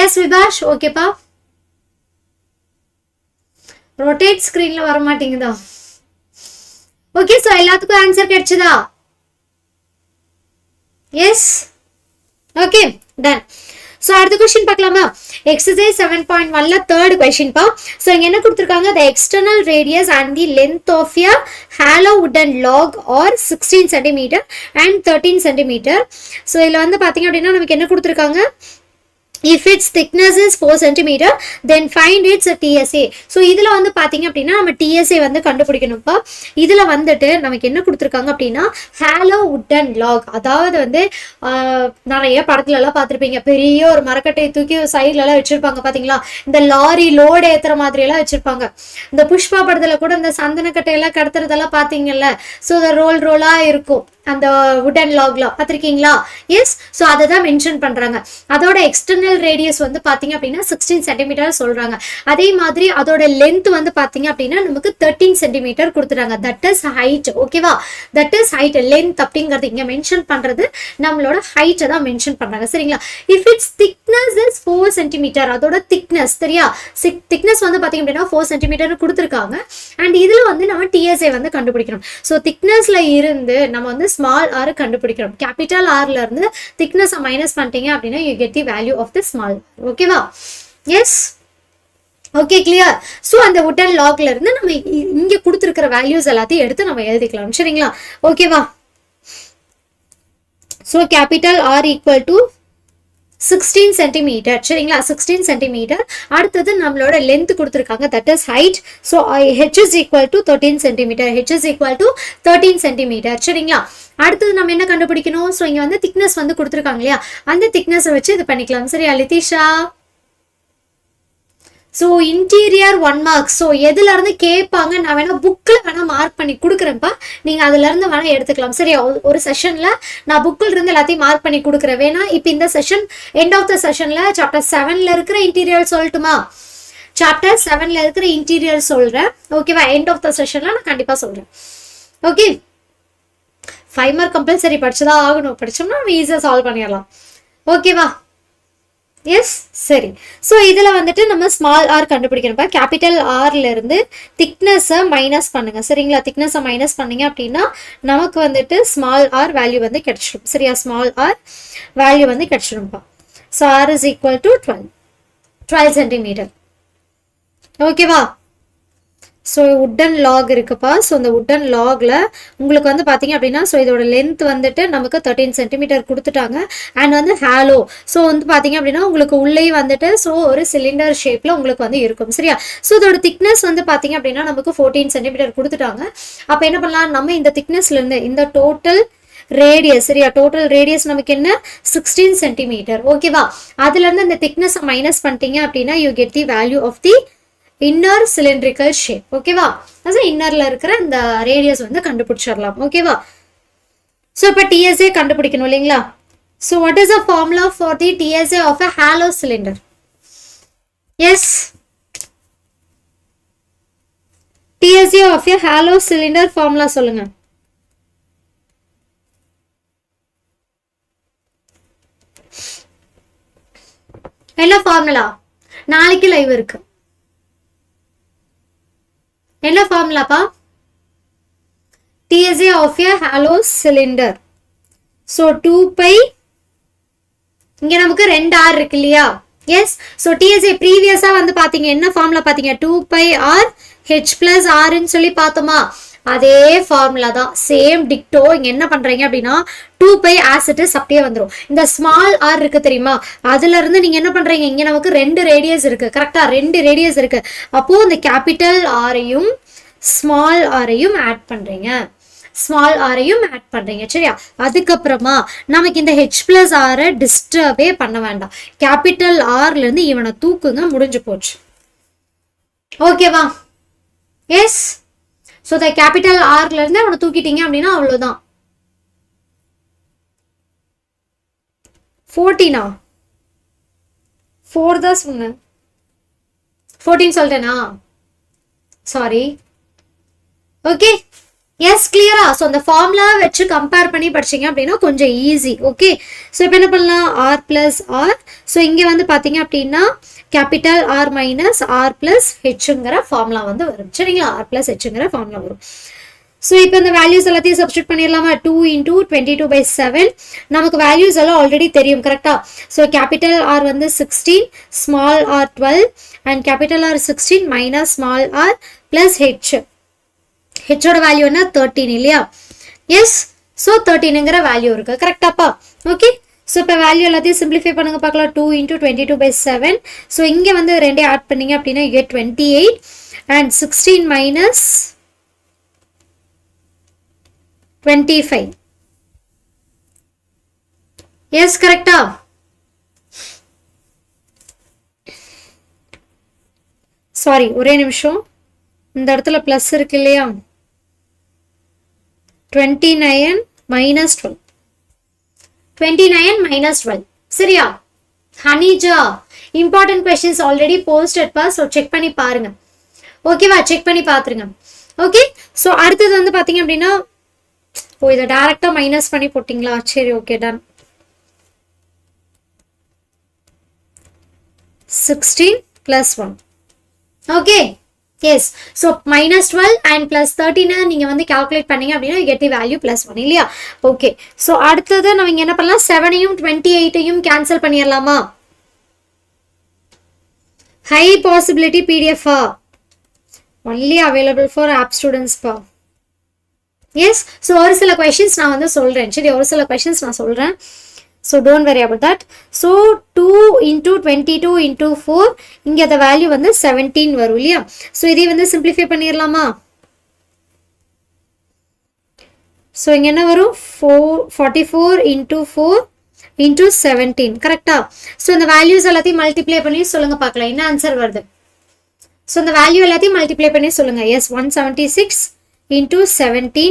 yes Vibhash ஓகேப்பா. ரொட்டேட் ஸ்கிரீன்ல வர மாட்டேங்குதா? ஓகே, சோ எல்லாத்துக்கும் ஆன்சர் கிடைச்சதா? Yes, okay done. சோ அடுத்த क्वेश्चन பார்க்கலாமா? எக்ஸர்சைஸ் 7.1ல third question பா. சோ இங்க என்ன கொடுத்திருக்காங்க? the external radius and the length of a hollow wooden log are 16 cm and 13 cm. So இதுல வந்து பாத்தீங்க அப்படினா நமக்கு என்ன கொடுத்திருக்காங்க? if its thickness is 4 cm then find its TSA. so இதுல வந்து பாத்தீங்க அப்படினா நம்ம TSA வந்து கண்டுபிடிக்கணும்ப்பா. இதுல வந்துட்டு நமக்கு என்ன கொடுத்திருக்காங்க அப்படினா hollow wooden log, அதாவது வந்து நிறைய படத்துல எல்லாம் பார்த்திருப்பீங்க, பெரிய ஒரு மரக்கட்டையை தூக்கி சைடுல எல்லாம் வச்சிருப்பாங்க பாத்தீங்களா? இந்த லாரி லோடு ஏத்துற மாதிரி எல்லாம் வச்சிருப்பாங்க. இந்த புஷ்பா படத்துல கூட இந்த சந்தனக்கட்டை எல்லாம் கடத்துறதெல்லாம் பாத்தீங்கல்ல? சோ அது ரோலா இருக்கும் அந்த வுடன் லாக்ல, பார்த்திருக்கீங்களா? எஸ். ஸோ அதை தான் மென்ஷன் பண்றாங்க. அதோட எக்ஸ்டர்னல் ரேடியஸ் வந்து பாத்தீங்க அப்படின்னா 16 சென்டிமீட்டர் சொல்றாங்க. அதே மாதிரி அதோட லென்த் வந்து பாத்தீங்க அப்படின்னா நமக்கு 13 சென்டிமீட்டர் கொடுத்துறாங்க. That is height. ஓகேவா? That is height. லென்த் அப்படிங்கிறது இங்க மென்ஷன் பண்றது நம்மளோட ஹைட்டை தான் மென்ஷன் பண்றாங்க. சரிங்களா? If it's thickness is 4 centimetre, அதோட திக்னஸ் சரியா? திக்னஸ் வந்து பாத்தீங்க அப்படின்னா 4 சென்டிமீட்டர் கொடுத்துருக்காங்க. அண்ட் இதுல வந்து நம்ம TSA வந்து கண்டுபிடிக்கணும். ஸோ திக்னஸ்ல இருந்து நம்ம வந்து ஸ்மால் ஆர் கண்டுபிடிக்கிறோம். கேபிட்டல் ஆர்ல இருந்து திக்னஸ் மைனஸ் பண்ணிட்டீங்க அப்படின்னா you get the value of the small. ஓகேவா? Yes, okay clear. ஸோ அந்த வுடன் லாக்ல இருந்து நம்ம இங்க கொடுத்துருக்கிற வேல்யூஸ் எல்லாத்தையும் எடுத்து நம்ம எழுதிக்கலாம். சரிங்களா? ஓகேவா? So capital R equal to 16 centimetre. சரிங்களா? 16 சென்டிமீட்டர். அடுத்தது நம்மளோட லென்த் கொடுத்துருக்காங்க, that is height. So h is equal to 13 centimetre. h is equal to 13 centimetre. சரிங்களா? அடுத்தது நம்ம என்ன கண்டுபிடிக்கணும்? ஸோ இங்க வந்து திக்னஸ் வந்து கொடுத்துருக்காங்க இல்லையா? அந்த திக்னஸை வச்சு இது பண்ணிக்கலாம். சரியா லிதிஷா? So interior 1 mark. ஸோ எதுல இருந்து கேட்பாங்க நான் வேணா புக்கில் வேணா மார்க் பண்ணி கொடுக்குறேன்ப்பா, நீங்க அதுல இருந்து வேணா எடுத்துக்கலாம். சரியா? ஒரு செஷன்ல நான் புக்கில் இருந்து எல்லாத்தையும் மார்க் பண்ணி கொடுக்குறேன். வேணா இப்போ இந்த செஷன் எண்ட் ஆஃப் த செஷன்ல சாப்டர் 7ல இருக்கிற இன்டீரியர் சொல்லட்டுமா? சாப்டர் 7ல இருக்கிற இன்டீரியர் சொல்றேன். ஓகேவா? எண்ட் ஆஃப் த செஷன்ல நான் கண்டிப்பா சொல்றேன். ஓகே, 5 மார்க் கம்பல்சரி படிச்சுதான் ஆகணும். படிச்சோம்னா நம்ம ஈஸியா சால்வ் பண்ணிடலாம். ஓகேவா? எஸ், சரி. ஸோ இதில் வந்துட்டு நம்ம ஸ்மால் ஆர் கண்டுபிடிக்கணும்ப்பா. கேபிட்டல் ஆர்ல இருந்து திக்னஸை மைனஸ் பண்ணுங்க. சரிங்களா? திக்னஸை மைனஸ் பண்ணீங்க அப்படின்னா நமக்கு வந்துட்டு ஸ்மால் ஆர் வேல்யூ வந்து கிடைச்சிடும். சரியா? ஸ்மால் ஆர் வேல்யூ வந்து கிடைச்சிடும்ப்பா. So R is equal to 12 centimetre. ஓகேவா? ஸோ உட்டன் லாக் இருக்குப்பா. ஸோ இந்த உட்டன் லாக்ல உங்களுக்கு வந்து பார்த்தீங்க அப்படின்னா ஸோ இதோட லென்த் வந்துட்டு நமக்கு 13 சென்டிமீட்டர் கொடுத்துட்டாங்க. அண்ட் வந்து ஹேலோ. ஸோ வந்து பார்த்தீங்க அப்படின்னா உங்களுக்கு உள்ளே வந்துட்டு ஸோ ஒரு சிலிண்டர் ஷேப்ல உங்களுக்கு வந்து இருக்கும். சரியா? ஸோ இதோட திக்னஸ் வந்து பார்த்தீங்க அப்படின்னா நமக்கு 14 சென்டிமீட்டர் கொடுத்துட்டாங்க. அப்போ என்ன பண்ணலாம், நம்ம இந்த திக்னஸ்ல இருந்து இந்த டோட்டல் ரேடியஸ், சரியா? டோட்டல் ரேடியஸ் நமக்கு என்ன, 16 சென்டிமீட்டர். ஓகேவா? அதுல இருந்து இந்த திக்னஸ் மைனஸ் பண்ணிட்டீங்க அப்படின்னா you get the value of the inner cylindrical shape. ஓகேவா? அது இன்னர்ல இருக்கிற இந்த ரேடியஸ் வந்து கண்டுபிடிச்சிடலாம். ஓகேவா? ஸோ இப்போ டிஎஸ்ஏ கண்டுபிடிக்கணும் இல்லைங்களா? So what is the formula for the TSA of a hollow cylinder? Yes, TSA of a hollow cylinder formula சொல்லுங்க. என்ன ஃபார்முலா? நாளைக்கு லைவ் இருக்கு. என்ன ஃபார்முலாப்பா? TSA of a hollow cylinder. So 2 pi இங்க நமக்கு 2 r இருக்கு இல்லையா? எஸ். ஸோ TSA ப்ரீவியஸா வந்து பாத்தீங்க என்ன ஃபார்முலா பாத்தீங்க? 2 pi r h plus r ன்னு சொல்லி பார்த்தோமா? அதே ஃபார்முலா தான், சேம் டிக்டோ. இங்க என்ன பண்றீங்க அப்படின்னா 2 pi as it is அப்படியே வந்துடும். இந்த ஸ்மால் ஆர் இருக்கு தெரியுமா? அதுல இருந்து நீங்க என்ன பண்றீங்க, இங்க நமக்கு 2 ரேடியஸ் இருக்கு. கரெக்டா? 2 ரேடியஸ் இருக்கு. அப்போ இந்த கேபிட்டல் ஆரையும் ஸ்மால் ஆரையும் ஆட் பண்றீங்க. ஸ்மால் ஆரையும் ஆட் பண்றீங்க. சரியா? அதுக்கப்புறமா நமக்கு இந்த h plus r டிஸ்டர்பே பண்ண வேண்டாம். கேபிட்டல் ஆர்ல இருந்து இவனை தூக்குங்க, முடிஞ்சு போச்சு. ஓகேவா? எஸ். ஸோ இந்த கேபிட்டல் ஆர்ல இருந்து அவனை தூக்கிட்டீங்க அப்படின்னா அவ்வளவுதான். 14 4 தான் சொன்னேன். 14 சொல்லிட்டேனா? சாரி. ஓகே, எஸ், கிளியரா? ஸோ அந்த ஃபார்முலா வச்சு கம்பேர் பண்ணி படிச்சீங்க அப்படின்னா கொஞ்சம் ஈஸி. ஓகே, ஸோ இப்போ என்ன பண்ணலாம், ஆர் பிளஸ் ஆர். ஸோ இங்கே வந்து பார்த்தீங்க அப்படின்னா capital R minus R plus ஹெச்ங்கிற ஃபார்முலா வந்து வரும். சரிங்களா? ஆர் பிளஸ் ஹெச்ங்கிற ஃபார்முலா வரும். ஸோ இப்போ இந்த வேல்யூஸ் எல்லாத்தையும் சப்ஸ்டியூட் பண்ணிடலாமா? 2 into 22/7 நமக்கு வேல்யூஸ் எல்லாம் ஆல்ரெடி தெரியும். கரெக்டா? ஸோ கேபிட்டல் ஆர் வந்து 16, small R 12 and capital R 16 minus small R plus H. ஹெச்சோட வேல்யூ என்ன, 13 இல்லையா? எஸ். ஸோ 13ங்கிற வேல்யூ இருக்கு. கரெக்டாப்பா? ஓகே, ஸோ இப்போ வேல்யூ எல்லாத்தையும் சிம்பிளிஃபை பண்ணுங்க பார்க்கலாம். 2 into 22/7. ஸோ இங்கே வந்து 2 ஆட் பண்ணீங்க அப்படின்னா you get 28 and 16 minus 25. S, கரெக்டா? சாரி, ஒரே நிமிஷம். இந்த இடத்துல பிளஸ் இருக்கு இல்லையா? 29 minus 12. 29 minus 12. சரியா? ஹனிஜா, இம்பார்ட்டன்ட் கொஸ்டின்ஸ் ஆல்ரெடி போஸ்டட் பா. ஸோ செக் பண்ணி பாருங்க. ஓகேவா? செக் பண்ணி பாத்துருங்க. ஓகே, ஸோ அடுத்தது வந்து பாத்தீங்க அப்படின்னா இதை டைரக்டா மைனஸ் பண்ணி போட்டீங்களா? சரி, okay, done. 16 plus 1. Okay, yes. So minus 12 and plus 13 நீங்க வந்து கால்குலேட் பண்ணீங்க அப்படின்னா you get the value plus 1 இல்லையா? ஓகே, ஸோ அடுத்தது நம்ம இங்க என்ன பண்ணலாம், 7ஐயும் 28ஐயும் கேன்சல் பண்ணிடலாமா? ஹை பாசிபிலிட்டி பிடிஎஃபா? Only available for app students பா. எஸ். ஸோ ஒரு சில கொஸ்டின்ஸ் நான் வந்து சொல்றேன். சரி, ஒரு சில கொஸ்டின்ஸ் நான் சொல்றேன். So don't worry about that. So 2 into 22 into 4 இங்கே அந்த வேல்யூ வந்து 17 வரும் இல்லையா? ஸோ இதை வந்து சிம்பிளிஃபை பண்ணிடலாமா? ஸோ இங்கே என்ன வரும், 44 into 4 into 17. கரெக்டா? ஸோ இந்த வேல்யூஸ் எல்லாத்தையும் மல்டிப்ளை பண்ணி சொல்லுங்க பார்க்கலாம் என்ன ஆன்சர் வருது. ஸோ இந்த வேல்யூ எல்லாத்தையும் மல்டிப்ளை பண்ணி சொல்லுங்க. எஸ் 176 into 17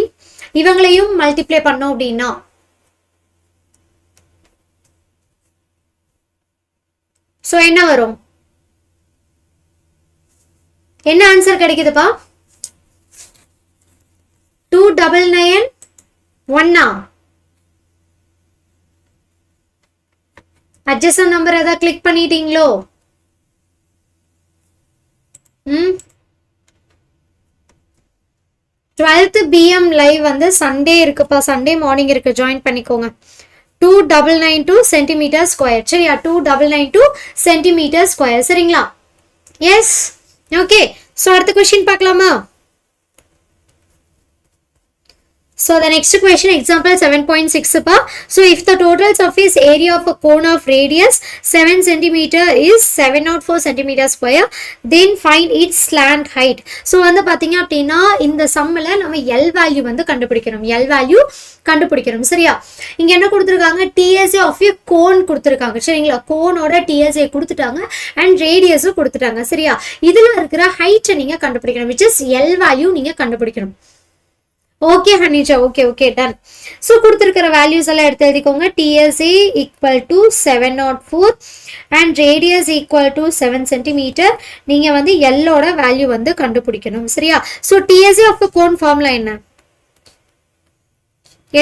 இவங்களையும் மல்டிப்ளை பண்ணோம் அப்படின்னா ஸோ என்ன வரும்? என்ன ஆன்சர் கிடைக்குதுப்பா? 299 adjacent நம்பர் ஏதாவது கிளிக் பண்ணிட்டீங்களோ? 12th BM லைவ் வந்து சண்டே இருக்குப்பா, சண்டே மார்னிங் இருக்கு, ஜாயின் பண்ணிக்கோங்க. 2992 சென்டிமீட்டர் ஸ்கொயர். சரியா? 2992 சென்டிமீட்டர் ஸ்கொயர். சரிங்களா? Yes, okay. ஸோ அடுத்த கொஸ்டின் பார்க்கலாமா? So the next question, example 7.6 pa. So if the total surface area of a cone of radius 7 cm is 704 cm square, then find its slant height. So வந்து பாத்தீங்க அப்படின்னா இந்த சம்ல நம்ம L value வந்து கண்டுபிடிக்கணும். L value கண்டுபிடிக்கணும். சரியா? இங்க என்ன கொடுத்திருக்காங்க? TSA of a cone கொடுத்திருக்காங்க. சரிங்களா? கோனோட TSA கொடுத்துட்டாங்க and radius கொடுத்துட்டாங்க. சரியா? இதுல இருக்கிற height நீங்க கண்டுபிடிக்கணும், which is L value நீங்க கண்டுபிடிக்கணும். Okay Hanija, okay okay, done. So கொடுத்துருக்கிற வேல்யூஸ் எல்லாம் எடுத்து எழுதிக்கோங்க. TSA equal to 704 and radius equal to 7 centimetre. நீங்கள் வந்து எல்லோட வேல்யூ வந்து கண்டுபிடிக்கணும். சரியா? So TSA of cone formula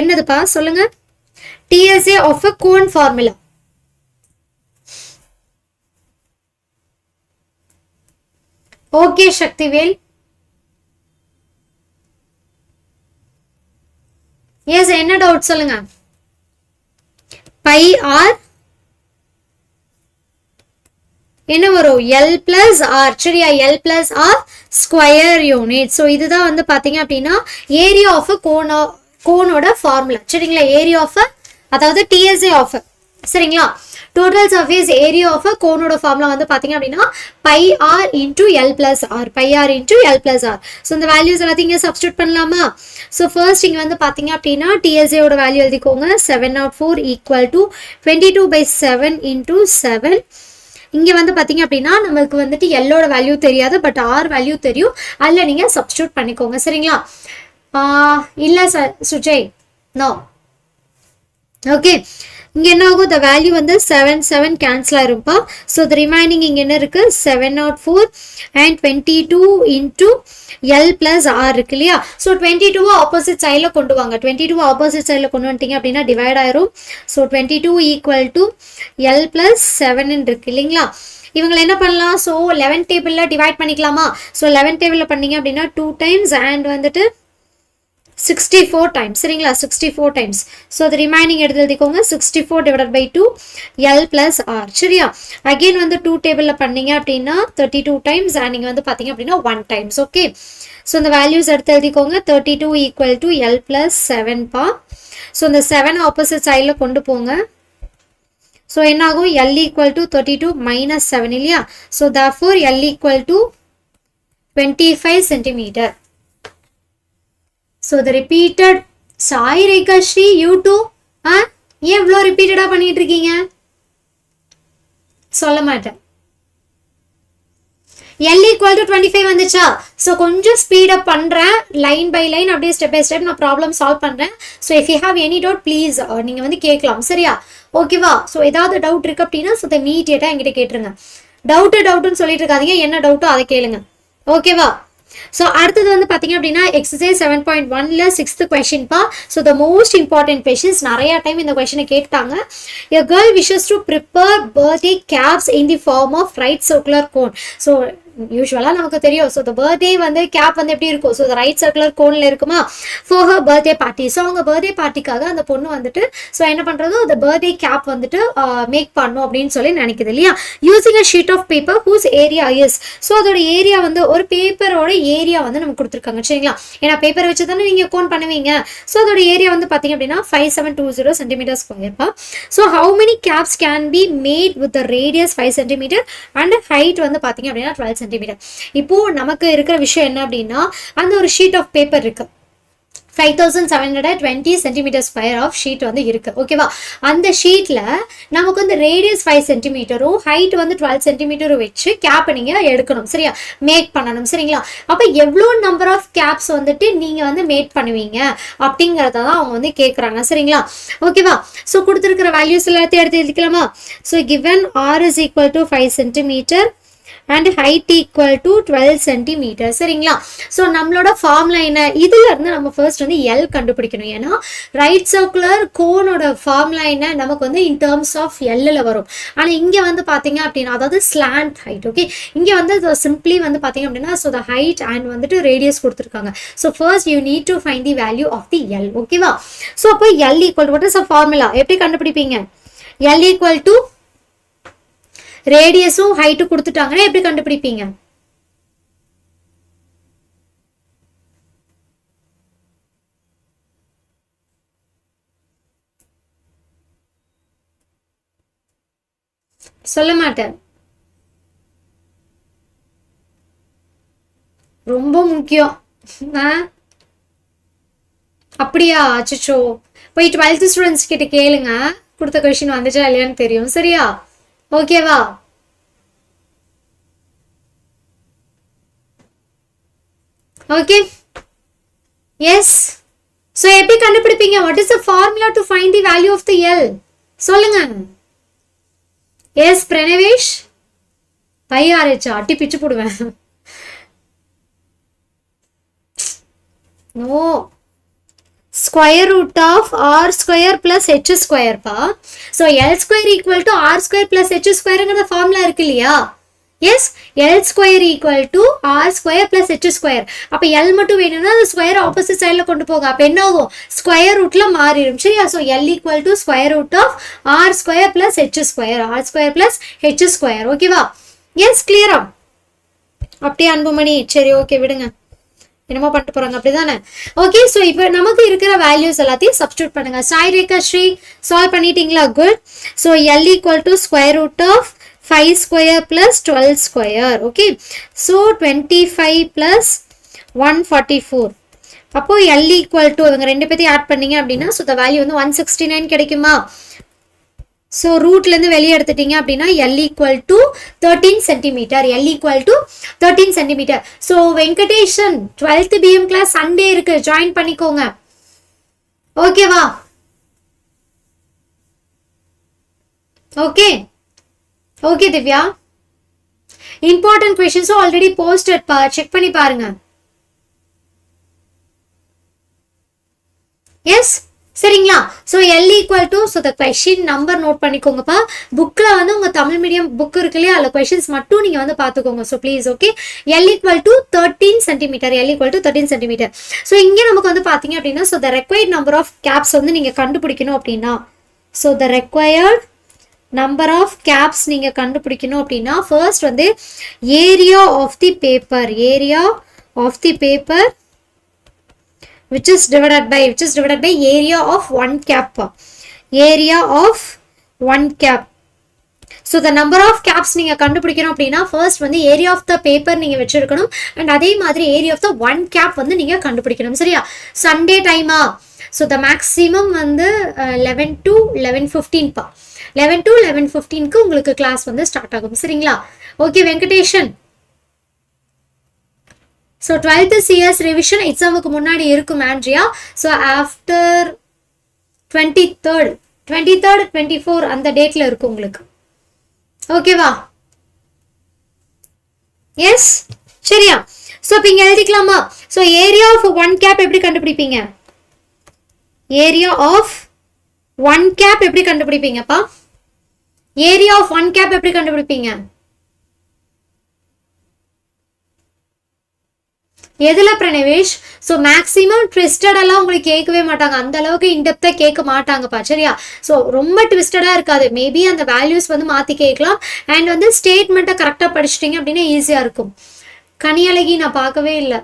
என்னதுப்பா சொல்லுங்க? TSA of cone formula okay Sakthivel. Yes, என்ன டவுட் சொல்லுங்க? பை ஆர் என்ன வரும்? L plus R. சரியா? L plus R square unit. So இதுதான் வந்து பாத்தீங்க அப்படின்னா ஏரியா ஆஃப் கோனோட ஃபார்முலா. சரிங்களா? ஏரியா ஆஃப் அதாவது டிஎஸ்ஏ ஆஃப். சரிங்களா? டோட்டல் சர்ஃபேஸ் ஏரியா ஆஃப் கோனோட ஃபார்முலா வந்து பாத்தீங்க அப்படின்னா pi R into L plus R. Pi R into L plus R. So இந்த வேல்யூஸ் எல்லாத்தையும் இங்கே சப்ஸ்டியூட் பண்ணலாமா? ஸோ ஃபர்ஸ்ட் இங்கே வந்து பார்த்தீங்க அப்படின்னா டிஎஸ்ஏயோட வேல்யூ எழுதிக்கோங்க. 704 ஈக்குவல் டு 22/7 இன்டூ 7. இங்கே வந்து பார்த்தீங்க அப்படின்னா நம்மளுக்கு வந்துட்டு எல்லோட வேல்யூ தெரியாது, பட் ஆர் வேல்யூ தெரியும். அதில் நீங்கள் சப்ஸ்டியூட் பண்ணிக்கோங்க. சரிங்களா? இல்லை சார் சுஜய், நோ. ஓகே, இங்கே என்ன ஆகும்? the வேல்யூ வந்து 7 கேன்சல் ஆயிருப்பா. ஸோ the ரிமைனிங் இங்கே என்ன இருக்கு? 704 and 22 into L plus R இருக்கு இல்லையா? ஸோ 22 ஆப்போசிட் சைடில் கொண்டு வாங்க. 22 ஆப்போசிட் சைடில் கொண்டு வந்துட்டீங்க அப்படின்னா டிவைட் ஆயிரும். So 22 equal to L plus 7 இருக்கு இல்லைங்களா? இவங்களை என்ன பண்ணலாம்? ஸோ 11 டேபிளில் டிவைட் பண்ணிக்கலாமா? ஸோ 11 டேபிளில் பண்ணீங்க அப்படின்னா 2 டைம்ஸ் அண்ட் வந்துட்டு 64 டைம்ஸ். சரிங்களா? 64 டைம்ஸ். ஸோ அது ரிமைனிங் எடுத்து எழுதிக்கோங்க. 64 divided by 2 L plus R. சரியா? அகெயின் வந்து 2 டேபிளில் பண்ணீங்க அப்படின்னா 32 டைம்ஸ் அண்ட் நீங்கள் வந்து பார்த்தீங்க அப்படின்னா 1 டைம்ஸ். ஓகே, ஸோ இந்த வேல்யூஸ் எடுத்து எழுதிக்கோங்க. 32 ஈக்குவல் டு எல் பிளஸ் 7 பா. ஸோ இந்த 7 ஆப்போசிட் சைடில் கொண்டு போங்க. ஸோ என்ன ஆகும்? எல் ஈக்குவல் டு 32 மைனஸ் 7 இல்லையா? So therefore L equal to 25 centimetre. So the repeated Sai Rekha Shri, you too? ஏன் இவ்வளோ ரிப்பீட்டடா பண்ணிட்டு இருக்கீங்க? சொல்ல மாட்டேன். L equal to 25 வந்துச்சா? ஸோ கொஞ்சம் ஸ்பீடப் பண்ணுறேன், லைன் பை லைன் அப்படியே ஸ்டெப் பை ஸ்டெப் நான் ப்ராப்ளம் சால்வ் பண்ணுறேன். So if you have any doubt please நீங்கள் வந்து கேட்கலாம். சரியா? ஓகேவா? ஸோ ஏதாவது டவுட் இருக்கு அப்படின்னா ஸோ இமீடியட்டாக என்கிட்ட கேட்டுருங்க. டவுட்டுன்னு சொல்லிட்டு இருக்காதீங்க, என்ன டவுட்டோ அதை கேளுங்க. ஓகேவா? ஸோ அடுத்தது வந்து பார்த்தீங்க அப்படின்னா எக்ஸசைஸ் 7.1ல 6th கொஸ்டின் பா. So the most important questions, நிறைய டைம் இந்த கொஸ்டினை கேட்டாங்க. A girl wishes to prepare birthday caps in the form of right circular cone. So யூஸ்வலாக நமக்கு தெரியும். ஸோ த பர்த்டே வந்து கேப் வந்து எப்படி இருக்கும்? ஸோ ரைட் சர்க்குலர் கோனில் இருக்குமா? For her birthday party. So அவங்க பர்த்டே பார்ட்டிக்காக அந்த பொண்ணு வந்துட்டு ஸோ என்ன பண்ணுறதோ அந்த பர்த்டே கேப் வந்துட்டு மேக் பண்ணும் அப்படின்னு சொல்லி நினைக்குது இல்லையா? Using a sheet of paper whose area is. So அதோட ஏரியா வந்து ஒரு பேப்பரோட ஏரியா வந்து நமக்கு கொடுத்துருக்காங்க. சரிங்களா? ஏன்னா பேப்பர் வச்சு தானே நீங்கள் கோன் பண்ணுவீங்க. ஸோ அதோட ஏரியா வந்து பார்த்தீங்க அப்படின்னா 5720 சென்டிமீட்டர் ஸ்கொயர்ப்பா. So how many caps can be made with the radius 5 centimetre and height வந்து பார்த்தீங்க அப்படின்னா 12 சென்டிமீட்டர். இப்போ நமக்கு இருக்கிற விஷயம் என்ன அப்படின்னா அந்த ஒரு ஷீட் ஆஃப் பேப்பர் இருக்கு. 5720 சென்டிமீட்டர் ஸ்கொயர் ஆஃப் ஷீட் வந்து இருக்கு. ஓகேவா? அந்த ஷீட்ல நமக்கு வந்து ரேடியஸ் 5 சென்டிமீட்டரும் ஹைட் வந்து 12 சென்டிமீட்டரும் வச்சு கேப் நீங்க எடுக்கணும். சரியா? மேக் பண்ணணும். சரிங்களா? அப்ப எவ்வளோ நம்பர் ஆஃப் கேப்ஸ் வந்துட்டு நீங்க வந்து மேக் பண்ணுவீங்க அப்படிங்கறத தான் அவங்க வந்து கேட்கறாங்க. சரிங்களா? ஓகேவா? ஸோ கொடுத்துருக்கிற வேல்யூஸ் எல்லாத்தையும் எடுத்து எழுதிக்கலாமா? So given R is equal to 5 centimetre and height equal to 12 centimeter. சரிங்களா? ஸோ நம்மளோட ஃபார்முலா என்ன? இதுல இருந்து நம்ம ஃபர்ஸ்ட் வந்து எல் கண்டுபிடிக்கணும். ஏன்னா ரைட் சர்க்குலர் கோனோட ஃபார்முலா என்ன? நமக்கு வந்து இன் டேர்ம்ஸ் ஆஃப் எல்ல வரும். ஆனா இங்க வந்து பாத்தீங்க அப்படின்னா அதாவது ஸ்லாண்ட் ஹைட். ஓகே, இங்க வந்து சிம்பிளி வந்து பாத்தீங்க அப்படின்னா ஸோ த ஹைட் அண்ட் வந்துட்டு ரேடியஸ் கொடுத்துருக்காங்க. So first you need to find the value of the L. ஓகேவா? ஸோ அப்போ L equal what is a formula? எப்படி கண்டுபிடிப்பீங்க? எல் ஈக்குவல் டு ரேடியஸும் ஹைட்டும் கொடுத்துட்டாங்கன்னா எப்படி கண்டுபிடிப்பீங்க? சொல்ல மாட்டேன். ரொம்ப முக்கியம். அப்படியா? அச்சோ, போய் 12th ஸ்டூடெண்ட்ஸ் கிட்ட கேளுங்க, கொடுத்த கொஸ்டின் வந்துச்சா இல்லையான்னு தெரியும். சரியா? ஓகேவா? Okay, yes. ஸோ எப்படி கண்டுபிடிப்பீங்க? What is the formula to find the value of the L? சொல்லுங்க. எஸ் பிரணவேஷ், பையாரேச்சா அட்டி பிச்சு போடுவேன். No, square root of r square plus h square பா. so l square equal to r square plus h squareங்கற formula இருக்கு இல்லையா? yes, l square equal to r square plus h square. அப்ப l மட்டும் வேணும்னா அந்த ஸ்கொயர் ஆப்போசிட் சைடுல கொண்டு போங்க. அப்ப என்ன ஆகும்? ஸ்கொயர் ரூட்ல மாறிடும். சரியா? so l equal to square root of r square plus h square, r square plus h square. ஓகேவா? yes, clear-ஆ? அப்படியே அன்புமணி, சரி ஓகே விடுங்க, என்னமோ பண்ணிட்டு போறாங்க அப்படிதானே? ஓகே, ஸோ இப்போ நமக்கு இருக்கிற வேல்யூஸ் எல்லாத்தையும் சப்ஸ்டியூட் பண்ணுங்க. சாய் ரேகா ஸ்ரீ சால்வ் பண்ணிட்டீங்களா? Good. So L equal to square root of 5 square plus 12 square. Okay, so 25 plus 144. அப்போ எல் ஈக்குவல் டு இவங்க ரெண்டு பேர்த்தையும் ஆட் பண்ணீங்க அப்படின்னா ஸோ த வேல்யூ வந்து 169 கிடைக்குமா? ஸோ ரூட்லேருந்து வெளியே எடுத்துட்டீங்க அப்படின்னா L equal to 13 centimetre. L equal to 13 centimetre. So Venkatesan 12th PM class Sunday இருக்கு, ஜாயின் பண்ணிக்கோங்க. ஓகேவா? ஓகே ஓகே திவ்யா, இம்பார்ட்டன்ட் கொஸ்டின்ஸும் ஆல்ரெடி போஸ்டட் பா, செக் பண்ணி பாருங்க. எஸ், சரிங்களா? So L equal to so the question number note பண்ணிக்கோங்கப்பா. புக்கில் வந்து உங்கள் தமிழ் மீடியம் புக் இருக்கு இல்லையா, அதில் கொஷின்ஸ் மட்டும் நீங்கள் வந்து பார்த்துக்கோங்க. So please. Okay, L equal to 13 centimetre. L equal to 13 centimetre. So இங்கே நமக்கு வந்து பார்த்தீங்க அப்படின்னா so the required number of caps வந்து நீங்கள் கண்டுபிடிக்கணும் அப்படின்னா so the required number of caps நீங்கள் கண்டுபிடிக்கணும் அப்படின்னா ஃபர்ஸ்ட் வந்து area of the paper, area of the paper which is divided by area of one cap, area of one cap. so the number of caps நீங்க கண்டுபிடிக்கணும் அப்படின்னா first வந்து area of the paper நீங்க வச்சிருக்கணும் and அதே மாதிரி area of the one cap வந்து நீங்க கண்டுபிடிக்கணும். சரியா? சண்டே டைமா? so the maximum வந்து 11 to 11:15 பா. 11 to 11:15 க்கு உங்களுக்கு கிளாஸ் வந்து ஸ்டார்ட் ஆகும். சரிங்களா? Okay Venkatesan. So 12th CS revision எக்ஸாமுக்கு முன்னாடி இருக்கும் ஆண்ட்ரியா. ஸோ ஆஃப்டர் 23rd 24 அந்த டேட்ல இருக்கும் உங்களுக்கு. ஓகேவா? எஸ், சரியா? ஸோ இப்போ இங்கே எழுதிக்கலாமா? So area of one cap எப்படி கண்டுபிடிப்பீங்க? ஏரியா ஆஃப் ஒன் கேப் எப்படி கண்டுபிடிப்பீங்கப்பா? ஏரியா ஆஃப் ஒன் கேப் எப்படி கண்டுபிடிப்பீங்க? எதுல பிரணவேஷ்? ஸோ மேக்ஸிமம் ட்விஸ்டட் எல்லாம் உங்களுக்கு கேட்கவே மாட்டாங்க, அந்த அளவுக்கு இன்டெப்தா கேட்க மாட்டாங்கப்பா. சரியா? ஸோ ரொம்ப ட்விஸ்டடா இருக்காது. மேபி அந்த வேல்யூஸ் வந்து மாத்தி கேட்கலாம் அண்ட் வந்து ஸ்டேட்மெண்ட்டை கரெக்டா படிச்சிட்டீங்க அப்படின்னா ஈஸியா இருக்கும். கனியழகி நான் பார்க்கவே இல்லை.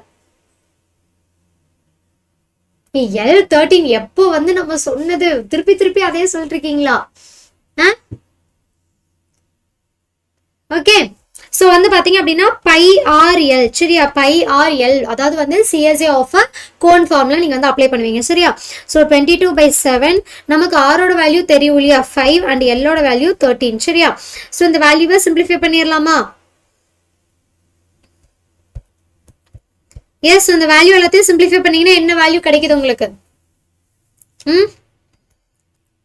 L13 எப்போ வந்து நம்ம சொன்னது திருப்பி திருப்பி அதே சொல்லிட்டு இருக்கீங்களா? ஓகே, ஸோ வந்து பார்த்தீங்க அப்படின்னா பை ஆர் எல், சரியா, பை ஆர் எல், அதாவது வந்து சிஎஸ்ஏ ஆஃப் அ கோன் ஃபார்ம்ல நீங்கள் வந்து அப்ளை பண்ணுவீங்க, சரியா. ஸோ 22/7 நமக்கு ஆரோட வேல்யூ தெரியும் இல்லையா 5 அண்ட் எல்லோட வேல்யூ 13, சரியா. ஸோ இந்த வேல்யூவை சிம்பிளிஃபை பண்ணிடலாமா? எஸ், இந்த வேல்யூ எல்லாத்தையும் சிம்பிளிஃபை பண்ணீங்கன்னா என்ன வேல்யூ கிடைக்குது உங்களுக்கு?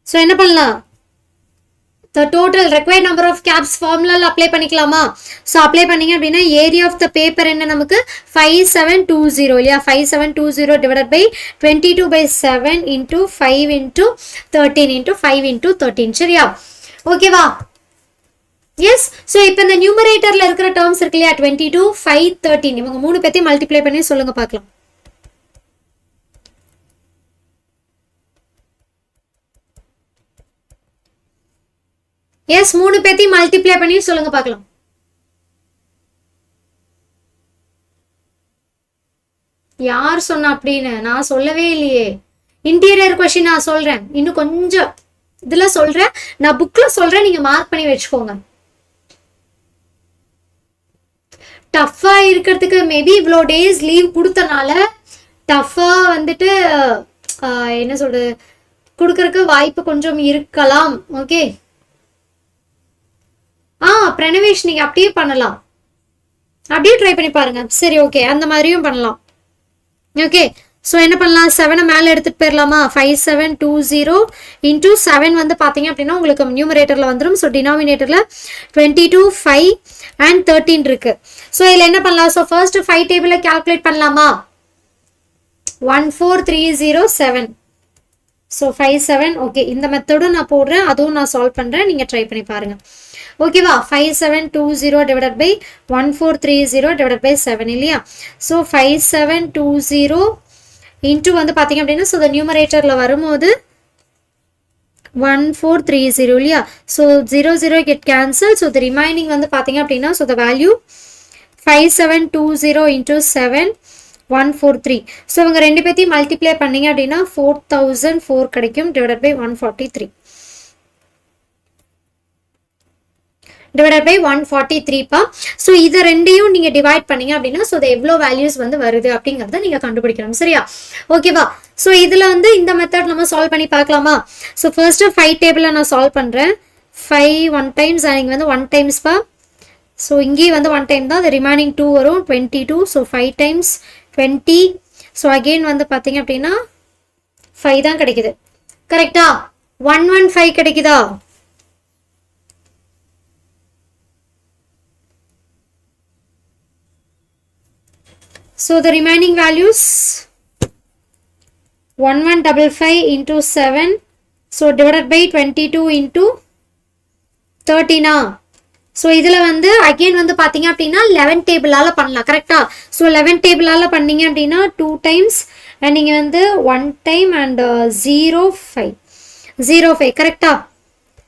ஸோ என்ன பண்ணலாம்? The total required number of caps formula apply பண்ணிக்கலாமா? So apply பண்ணீங்க அப்படின்னா area of the paper என்ன நமக்கு 5720 இல்லையா, 5720 divided by 22/7 into 5 into 13 into 5 into 13, சரியா. ஓகேவா? எஸ். ஸோ இப்போ இந்த நியூமரேட்டர்ல இருக்கிற டேர்ம்ஸ் இருக்கு இல்லையா 22, 5, 13, இவங்க மூணு பேத்தையும் மல்டிப்ளை பண்ணி சொல்லுங்க பார்க்கலாம். எஸ், மூணு பேத்தையும் மல்டிப்ளை பண்ணி சொல்லுங்க பார்க்கலாம். யார் சொன்ன அப்படின்னு? நான் சொல்லவே இல்லையே. இன்டீரியர் கொஸ்டின் நான் சொல்றேன், இன்னும் கொஞ்சம் இதுல சொல்றேன், நான் புக்ல சொல்றேன், நீங்க மார்க் பண்ணி வச்சுக்கோங்க. டஃபா இருக்கிறதுக்கு மேபி இவ்வளோ டேஸ் லீவ் கொடுத்தனால டஃபா வந்துட்டு என்ன சொல்றது கொடுக்கறதுக்கு வாய்ப்பு கொஞ்சம் இருக்கலாம். ஓகே, பிரணவேஷ் நீங்க அப்படியே பண்ணலாம், அப்படியே ட்ரை பண்ணி பாருங்க. சரி, ஓகே, அந்த மாதிரியும் பண்ணலாம். ஓகே, ஸோ என்ன பண்ணலாம்? 7 மேலே எடுத்துட்டு போயிடலாமா? 5720 இன்டூ 7 வந்து பார்த்தீங்க அப்படின்னா உங்களுக்கு நியூமரேட்டர்ல வந்துடும். ஸோ டினாமினேட்டர்ல 22, 5 and 13 இருக்கு. ஸோ இதில் என்ன பண்ணலாம்? ஸோ ஃபர்ஸ்ட் 5 டேபிள கால்குலேட் பண்ணலாமா? 14307. ஸோ 57. ஓகே, இந்த மெத்தடும் நான் போடுறேன், அதுவும் நான் சால்வ் பண்ணுறேன், நீங்கள் ட்ரை பண்ணி பாருங்க. ஓகேவா? 5720 டிவைடட் பை 1430 டிவைடட் பை 7 இல்லையா. ஸோ 5720 இன்டூ வந்து பார்த்தீங்க அப்படின்னா ஸோ நியூமரேட்டரில் வரும்போது 1430 இல்லையா. So 00 get cancel. So the remaining வந்து பார்த்தீங்க அப்படின்னா so the value 5720 into 7 143. So இவங்க ரெண்டு பேர்த்தையும் மல்டிப்ளை பண்ணீங்க அப்படின்னா 4004 கிடைக்கும் டிவைடட் பை 143 டிவைடட் பை 143 பா. ஸோ இதை ரெண்டையும் நீங்க டிவைட் பண்ணீங்க அப்படின்னா ஸோ எவ்வளோ வேல்யூஸ் வந்து வருது அப்படிங்கிறத நீங்க கண்டுபிடிக்கணும், சரியா. ஓகேவா? ஸோ இதுல வந்து இந்த மெத்தட் நம்ம சால்வ் பண்ணி பார்க்கலாமா? ஸோ ஃபர்ஸ்ட் 5 டேபிள நான் சால்வ் பண்றேன். 5 1 டைம்ஸ் அண்ட் இங்கே வந்து 1 டைம்ஸ் பா. ஸோ இங்கேயும் வந்து 1 டைம் தான், ரிமைனிங் 2 வரும் 22. So 5 times 20. ஸோ அகெயின் வந்து பார்த்தீங்க அப்படின்னா 5 தான் கிடைக்குது, கரெக்டா? 115 கிடைக்குதா? So the remaining values 1155 into 7. So divided by 22 into 13. So இதுல வந்து again வந்து பாத்தீங்க அப்படின்னா 11 டேபிளால பண்ணலாம், கரெக்டா? So 11 டேபிளால பண்ணீங்க அப்படின்னா 2 times and நீங்க வந்து 1 time and 05 கரெக்டா?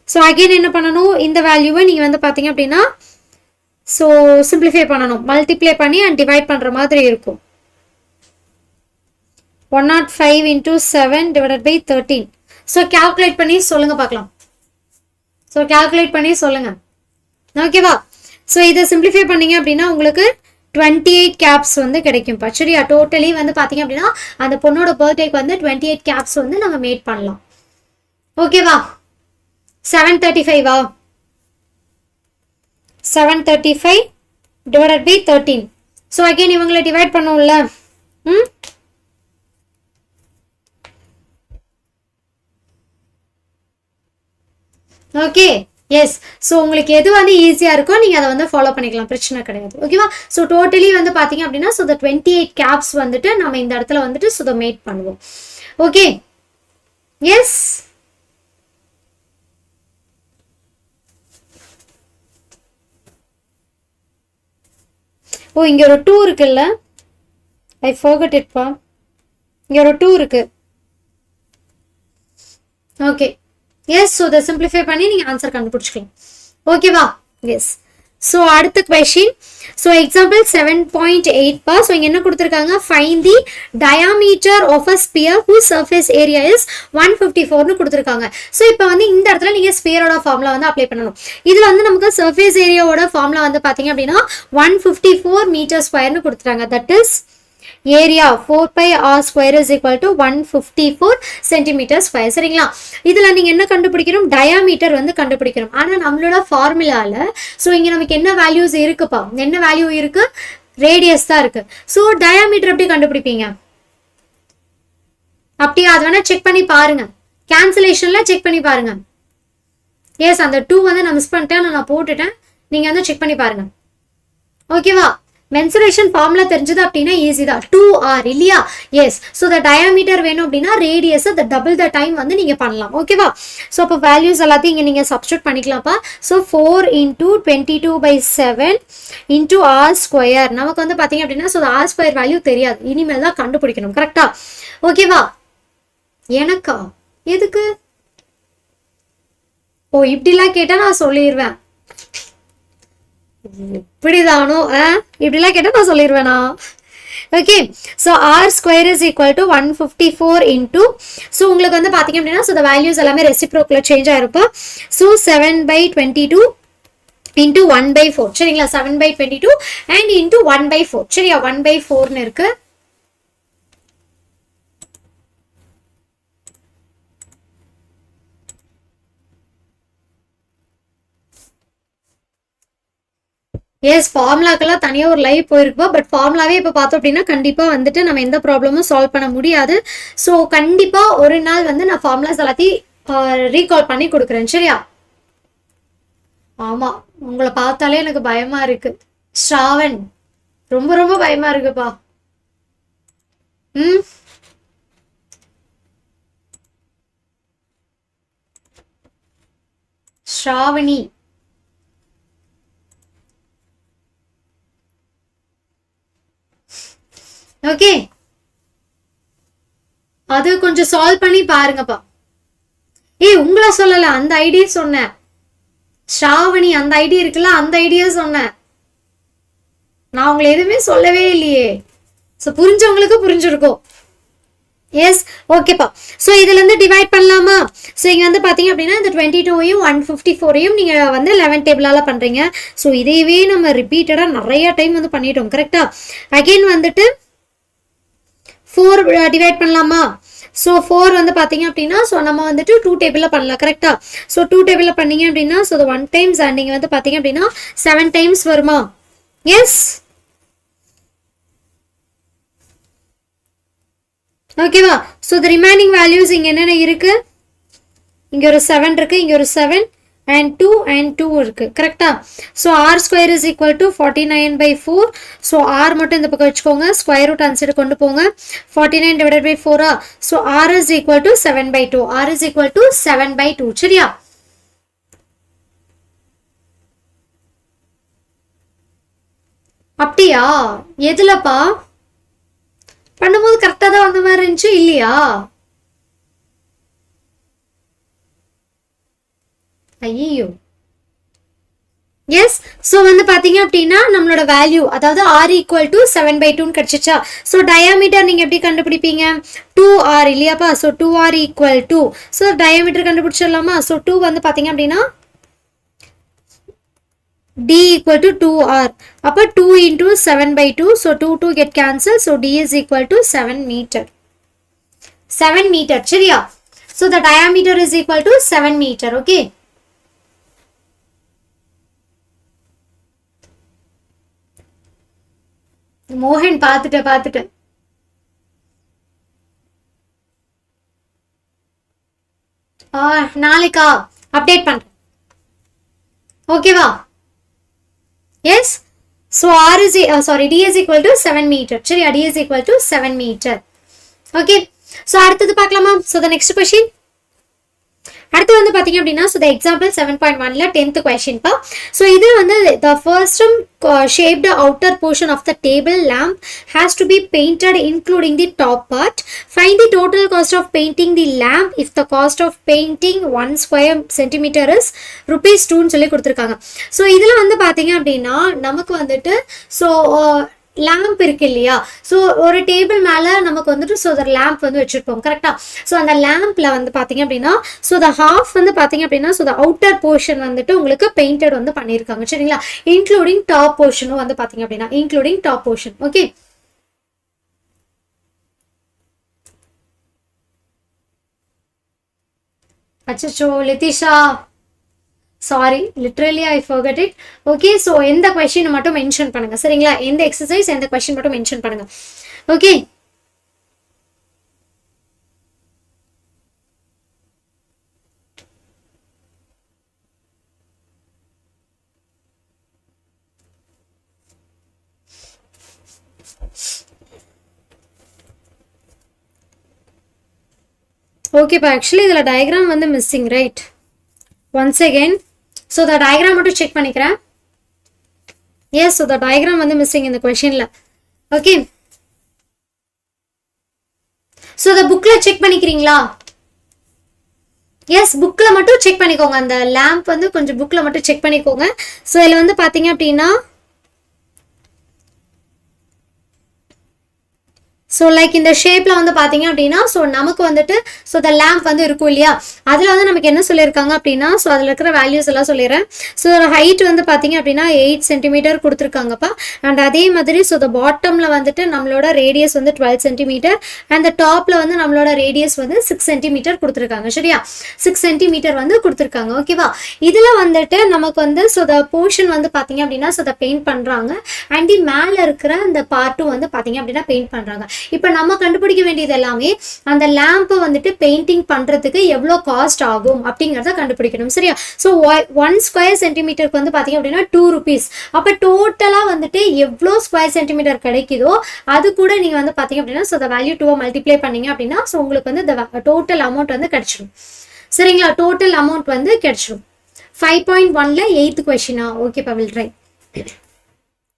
So again என்ன பண்ணணும்? இந்த வேல்யூவை நீங்க வந்து பாத்தீங்க அப்படின்னா ஸோ சிம்பிளிஃபை பண்ணணும், மல்டிப்ளை பண்ணி அண்ட் டிவைட் பண்ணுற மாதிரி இருக்கும். 105 into 7 divided by 13. So calculate பண்ணி சொல்லுங்க பார்க்கலாம். ஸோ கால்குலேட் பண்ணி சொல்லுங்க, ஓகேவா? ஸோ இதை சிம்பிளிஃபை பண்ணீங்க அப்படின்னா உங்களுக்கு 28 கேப்ஸ் வந்து கிடைக்கும்ப்பா, சரியா. டோட்டலி வந்து பார்த்தீங்க அப்படின்னா அந்த பொண்ணோட பர்த்டேக்கு வந்து 28 கேப்ஸ் வந்து நம்ம மேட் பண்ணலாம், ஓகேவா? 735 735 divided by 13. So again இவங்களை divide பண்ணும்ல. Okay, yes. ஸோ உங்களுக்கு எது வந்து ஈஸியா இருக்கோ நீங்க அதை வந்து ஃபாலோ பண்ணிக்கலாம், பிரச்சனை கிடையாது, ஓகேவா? ஸோ டோட்டலி வந்து பாத்தீங்க அப்படின்னா ஸோ 28 கேப்ஸ் வந்துட்டு நம்ம இந்த இடத்துல வந்துட்டு ஸோ மேட் பண்ணுவோம், ஓகே. எஸ், ஓ இங்க ஒரு 2 இருக்குல்ல, ஐ forgot it பா. இங்க ஒரு 2 இருக்கு, ஓகே. எஸ், ஸோ இதை சிம்பிளிஃபை பண்ணி நீங்க ஆன்சர் கண்டுபிடிச்சிக்கலாம், ஓகேவா? எஸ். So அடுத்த question. So example 7.8 pa. So இங்க என்ன கொடுத்திருக்காங்க? Find the diameter of a sphere whose surface area is 154 னு கொடுத்திருக்காங்க. So இப்போ வந்து இந்த இடத்துல நீங்க sphere ஓட ஃபார்முலா வந்து அப்ளை பண்ணணும். இதுல வந்து நமக்கு surface area ஓட ஃபார்முலா வந்து பாத்தீங்க அப்படினா 154 meter square னு கொடுத்திருக்காங்க. That is area 4 pi r square is equal to 154 centimeter square. சரிங்களா? இதுல நீங்க என்ன கண்டுபிடிக்கணும்? diameter வந்து கண்டுபிடிக்கணும். ஆனா நம்மளோட ஃபார்முலால சோ இங்க நமக்கு என்ன வேல்யூஸ் இருக்குப்பா? என்ன வேல்யூ இருக்கு? ரேடியஸ் தான் இருக்கு. சோ diameter எப்படி கண்டுபிடிப்பீங்க? அப்படியே அத வேணா செக் பண்ணி பாருங்க. கேன்சலேஷன்ல செக் பண்ணி பாருங்க. எஸ் அந்த 2 வந்து நான் மிஸ் பண்ணிட்டேன், நான் போட்டுட்டேன். நீங்க வந்து செக் பண்ணி பாருங்க. ஓகேவா? mensuration formula தெரிஞ்சது அப்படினா ஈஸி தான். 2r இல்லையா? எஸ். சோ the diameter வேணும் அப்படினா radius the double the time வந்து நீங்க பண்ணலாம். ஓகேவா? சோ அப்ப வேல்யூஸ் எல்லாத்தையும் இங்க நீங்க சப்ஸ்டிட்யூட் பண்ணிக்கலாம்ப்பா. So 4 into 22/7 into r square. நமக்கு வந்து பாத்தீங்க அப்படினா சோ r square வேல்யூ தெரியாது. இனிமேல் தான் கண்டுபிடிக்கணும். கரெக்ட்டா? ஓகேவா? எனக்கா? எதுக்கு? ஓ இப்படிலாம் கேட்டா நான் சொல்லிடுவேன். இப்படிதானோ இப்படிலாம் கேட்டா நான் சொல்லிடுவேனா? Okay. So R square is equal to 154 into so உங்களுக்கு வந்து பார்த்தீங்க அப்படின்னா ஸோ வேல்யூஸ் எல்லாமே ரெசிப்ரோக்கில் சேஞ்ச் ஆயிருப்போம். ஸோ 7/22 இன்டூ 1/4 சரிங்களா? 7/22 அண்ட் இன்டூ 1/4 சரியா? 1/4ன்னு இருக்கு. எஸ் ஃபார்முலாக்கெல்லாம் தனியாக ஒரு லைவ் போயிருப்போம். பட் ஃபார்முலாவே இப்போ பார்த்தோம் அப்படின்னா கண்டிப்பாக வந்துட்டு நம்ம எந்த ப்ராப்ளமும் சால்வ் பண்ண முடியாது. ஸோ கண்டிப்பாக ஒரு நாள் வந்து நான் ஃபார்முலாஸ் எல்லாத்தையும் ரீகால் பண்ணி கொடுக்குறேன் சரியா? ஆமாம் உங்களை பார்த்தாலே எனக்கு பயமா இருக்கு ஸ்ராவன், ரொம்ப ரொம்ப பயமா இருக்குப்பா. ஸ்ராவணி ஓகே, அது கொஞ்சம் சால்வ் பண்ணி பாருங்கப்பா. உங்களை சொல்லல, அந்த ஐடியா சொன்னேன். ஸ்ராவணி அந்த ஐடியா இருக்குல்ல, அந்த ஐடியா சொன்னேன். நான் உங்களை எதுவுமே சொல்லவே இல்லையே. ஸோ புரிஞ்சவங்களுக்கு புரிஞ்சிருக்கும். எஸ் ஓகேப்பா. ஸோ இதுல இருந்து டிவைட் பண்ணலாமா? ஸோ இங்க வந்து பாத்தீங்க அப்படின்னா இந்த 22யும் 154யும் நீங்க வந்து 11 டேபிளால பண்றீங்க. ஸோ இதையவே நம்ம ரிப்பீட்டடா நிறைய டைம் வந்து பண்ணிட்டோம் கரெக்டா? அகைன் வந்துட்டு 4 டிவைட் பண்ணலாமா? ஸோ 4 வந்து பார்த்தீங்க அப்படின்னா ஸோ நம்ம வந்துட்டு 2 டேபிளில் பண்ணலாம் கரெக்டா? ஸோ 2 டேபிளில் பண்ணீங்க அப்படின்னா ஸோ 1 டைம்ஸ் அண்ட் நீங்கள் வந்து பார்த்தீங்க அப்படின்னா 7 டைம்ஸ் வருமா? எஸ் ஓகேவா? ஸோ த ரிமைனிங் வேல்யூஸ் இங்கே என்னென்ன இருக்கு? இங்கே ஒரு 7 இருக்கு, இங்கே ஒரு 7 and 2 and 2 இருக்கு கரெக்டா? So R square is equal to 49/4. So R மட்டும் இந்த பக்கம் வச்சுக்கோங்க, ஸ்கொயர் ரூட் அந்த சைடு கொண்டு போங்க. 49 divided by 4. So R is equal to 7/2. R is equal to 7/2 சரியா? அப்படியா? எதுலப்பா பண்ணும்போது கரெக்டா தான் வந்த மாதிரி இருந்துச்சு இல்லையா? ஐயோ எஸ். ஸோ வந்து பார்த்தீங்க அப்படின்னா நம்மளோட வேல்யூ அதாவது ஆர் ஈக்குவல் டு 7/2 கிடைச்சிச்சா? ஸோ டயாமீட்டர் நீங்கள் எப்படி கண்டுபிடிப்பீங்க? 2r இல்லையாப்பா? So 2r equal to so diameter கண்டுபிடிச்சிடலாமா? ஸோ 2 வந்து பார்த்தீங்க அப்படின்னா d equal to 2r. அப்போ 2 into 7/2. So 2 get cancelled. So d is equal to 7 meter. 7 meter சரியா? So the diameter is equal to 7 meter. Okay. மோகன் பார்த்துட்டு நாளைக்கா அப்டேட் பண்றேன் ஓகேவா? Yes. So R is D is equal to 7 meter. சரியா? D is equal to 7 meter. Okay. So அடுத்தது பார்க்கலாமா? So the next question. அடுத்து வந்து பாத்தீங்க அப்படின்னா so the example 7.1ல 10th question பா. so இது வந்து the first shaped outer portion of the table lamp has to be painted including the top part. Find the total cost of painting the lamp if the cost of painting 1 square centimeter is rupees 2 ன்னு சொல்லி கொடுத்துருக்காங்க. so இதுல வந்து பாத்தீங்க அப்படின்னா நமக்கு வந்துட்டு so lamp இருக்கு இல்லையா, ஸோ ஒரு டேபிள் மேலே நமக்கு வந்துட்டு ஸோ அந்த லேம்ப் வந்து வச்சுருப்போம் கரெக்டாக. ஸோ அந்த லேம்பில் வந்து பார்த்தீங்க அப்படின்னா ஸோ த ஹாஃப் வந்து பார்த்தீங்க அப்படின்னா ஸோ த அவுட்டர் போர்ஷன் வந்துட்டு உங்களுக்கு பெயிண்டட் வந்து பண்ணியிருக்காங்க சரிங்களா, இன்க்ளூடிங் டாப் போர்ஷனும் வந்து பார்த்தீங்க அப்படின்னா இன்க்ளூடிங் டாப் போர்ஷன். ஓகே, அச்சோ Lithisha sorry literally I forgot it. Okay, so எந்த கொஸ்டின் மட்டும் மென்ஷன் பண்ணுங்க சரிங்களா, எந்த எக்ஸசைஸ் எந்த கொஸ்டின் மட்டும் மென்ஷன் பண்ணுங்க. ஓகே, ஓகேப்பா ஆக்சுவலி இதில் டயக்ராம் வந்து missing right. once again so the diagram மட்டும் செக் பண்ணிக்கிறேன். yes so the diagram வந்து மிஸ்ஸிங் இந்த क्वेश्चनல. ஓகே, so the bookல செக் பண்ணிக்கிறீங்களா? எஸ் புக்ல மட்டும் செக் பண்ணிக்கோங்க, அந்த லேம்ப் வந்து கொஞ்சம் புக்ல மட்டும் செக் பண்ணிக்கோங்க. ஸோ இதில் வந்து பார்த்தீங்க அப்படின்னா ஸோ லைக் இந்த ஷேப்பில் வந்து பார்த்தீங்க அப்படின்னா ஸோ நமக்கு வந்துட்டு ஸோ த லேம்ப் வந்து இருக்கும் இல்லையா, அதில் வந்து நமக்கு என்ன சொல்லியிருக்காங்க அப்படின்னா ஸோ அதில் இருக்கிற வேல்யூஸ் எல்லாம் சொல்லிடுறேன். ஸோ ஹைட் வந்து பார்த்தீங்க அப்படின்னா 8 சென்டிமீட்டர் கொடுத்துருக்காங்கப்பா. அண்ட் அதே மாதிரி ஸோ த பாட்டமில் வந்துட்டு நம்மளோட ரேடியஸ் வந்து 12 சென்டிமீட்டர் அண்ட் டாப்பில் வந்து நம்மளோட ரேடியஸ் வந்து 6 சென்டிமீட்டர் கொடுத்துருக்காங்க சரியா, 6 சென்டிமீட்டர் வந்து கொடுத்துருக்காங்க. ஓகேவா, இதில் வந்துட்டு நமக்கு வந்து ஸோ த போர்ஷன் வந்து பார்த்தீங்க அப்படின்னா ஸோ த பெயிண்ட் பண்ணுறாங்க அண்ட் மேலே இருக்கிற அந்த பார்ட்டும் வந்து பார்த்தீங்க அப்படின்னா பெயிண்ட் பண்ணுறாங்க. இப்போ நம்ம கண்டுபிடிக்க வேண்டியது எல்லாமே அந்த லேம்பை வந்துட்டு பெயிண்டிங் பண்றதுக்கு எவ்வளோ காஸ்ட் ஆகும் அப்படிங்கிறத கண்டுபிடிக்கணும் சரியா. ஸோ 1 ஸ்கொயர் சென்டிமீட்டருக்கு வந்து பார்த்தீங்க அப்படின்னா 2 rupees. அப்போ டோட்டலாக வந்துட்டு எவ்வளோ ஸ்கொயர் சென்டிமீட்டர் கிடைக்குதோ அது கூட நீங்கள் வந்து பார்த்தீங்க அப்படின்னா ஸோ த வேல்யூ 2 மல்டிப்ளை பண்ணீங்க அப்படின்னா ஸோ உங்களுக்கு வந்து டோட்டல் அமௌண்ட் வந்து கிடைச்சிடும் சரிங்களா, டோட்டல் அமௌண்ட் வந்து கிடைச்சிடும். 5.1ல 8th கொஸ்டினா? ஓகேப்பா, will try.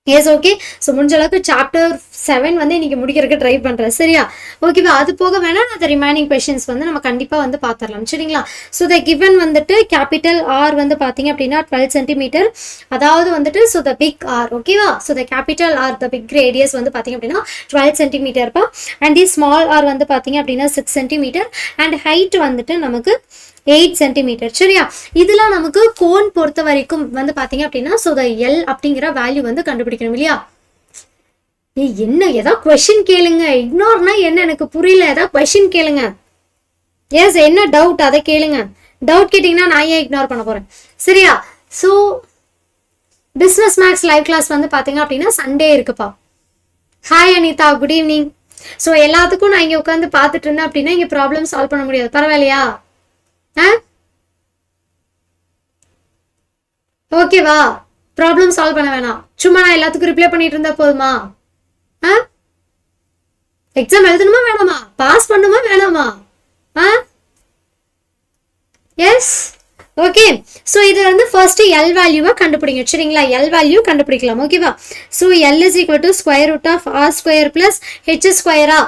S okay, so முடிஞ்ச அளவுக்கு சாப்டர் 7 வந்து இன்னைக்கு முடிக்கிறதுக்கு ட்ரை பண்ணுறேன் சரியா. ஓகேவா, அது போக வேணா அந்த ரிமைனிங் கொஸ்டின்ஸ் வந்து நம்ம கண்டிப்பாக வந்து பார்த்துடலாம் சரிங்களா. ஸோ த கிவன் வந்துட்டு கேபிட்டல் ஆர் வந்து பார்த்தீங்க அப்படின்னா 12 சென்டிமீட்டர், அதாவது வந்துட்டு ஸோ த பிக் ஆர். ஓகேவா, so the capital R the big radius வந்து பார்த்தீங்க அப்படின்னா 12 சென்டிமீட்டர்ப்பா அண்ட் தி ஸ்மால் ஆர் வந்து பார்த்தீங்க அப்படின்னா 6 சென்டிமீட்டர் அண்ட் ஹைட் வந்துட்டு நமக்கு 8 சென்டிமீட்டர் சரியா. இதெல்லாம் நமக்கு கோன் பொறுத்த வரைக்கும் வந்து பார்த்தீங்க அப்படின்னா ஸோ த எல் அப்படிங்கிற வேல்யூ வந்து கண்டுபிடிக்கணும் இல்லையா. என்ன ஏதாவது கொஸ்டின் கேளுங்க, இக்னோர்னா என்ன எனக்கு புரியல, ஏதாவது கொஸ்டின் கேளுங்க. எஸ் என்ன டவுட் அதை கேளுங்க, டவுட் கேட்டிங்கன்னா நான் ஏன் இக்னோர் பண்ண போறேன் சரியா. So business maths live class வந்து பார்த்தீங்க அப்படின்னா சண்டே இருக்குப்பா. Hi Anitha, good evening. So எல்லாத்துக்கும் நான் இங்கே உட்காந்து பார்த்துட்டு இருந்தேன் அப்படின்னா இங்கே ப்ராப்ளம் சால்வ் பண்ண முடியாது, பரவாயில்லையா? ஓகேவா, ப்ராப்ளம் சால்வ் பண்ண வேணாம், சும்மா நான் எல்லாத்துக்கும் ரிப்ளை பண்ணிட்டு இருந்தா போதுமா? எக்ஸாம் எழுதணுமா வேணாமா, பாஸ் பண்ணுமா வேணாமா? எஸ் ஓகே, ஸோ இது வந்து ஃபர்ஸ்ட் எல் வேல்யூவை கண்டுபிடிங்க சரிங்களா, எல் வேல்யூ கண்டுபிடிக்கலாம். ஓகேவா, so l is equal to square root of r square plus h ஸ்கொயரா.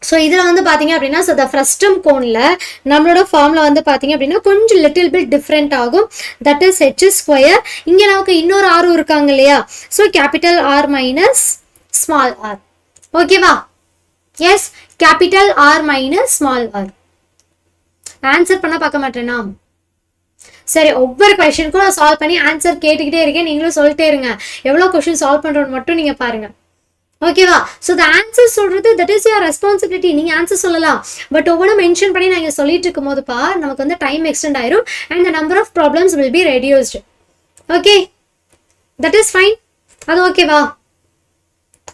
ஸோ இதில் வந்து பார்த்தீங்க அப்படின்னா ஸோ த ஃப்ரஸ்டம் கோனில் நம்மளோட ஃபார்மில் வந்து பார்த்தீங்க அப்படின்னா கொஞ்சம் லிட்டில் பிட் டிஃப்ரெண்ட் ஆகும், தட் இஸ் ஹெச் ஸ்கொயர். இங்கே நமக்கு இன்னொரு ஆரும் இருக்காங்க இல்லையா, so capital R minus small r. ஓகேவா, yes capital R minus small r. Answer பண்ண பார்க்க மாட்டேனா? சரி, ஒவ்வொரு கொஸ்டினுக்கும் நான் சால்வ் பண்ணி ஆன்சர் கேட்டுக்கிட்டே இருக்கேன், நீங்களும் சொல்லிட்டே இருங்க. எவ்வளோ கொஸ்டின் சால்வ் பண்ணுறோன்னு மட்டும் நீங்கள் பாருங்க. ஓகேவா, ஸோ த ஆன்சர் சொல்றது தட் இஸ் யுவர் ரெஸ்பான்சிபிலிட்டி. நீங்கள் ஆன்சர் சொல்லலாம், பட் ஒவ்வொன்றும் மென்ஷன் பண்ணி நான் இங்கே சொல்லிட்டு இருக்கும் போதுப்பா நமக்கு வந்து டைம் எக்ஸ்டெண்ட் ஆயிரும் and the number of problems will be reduced. Okay, that is fine. அது ஓகேவா?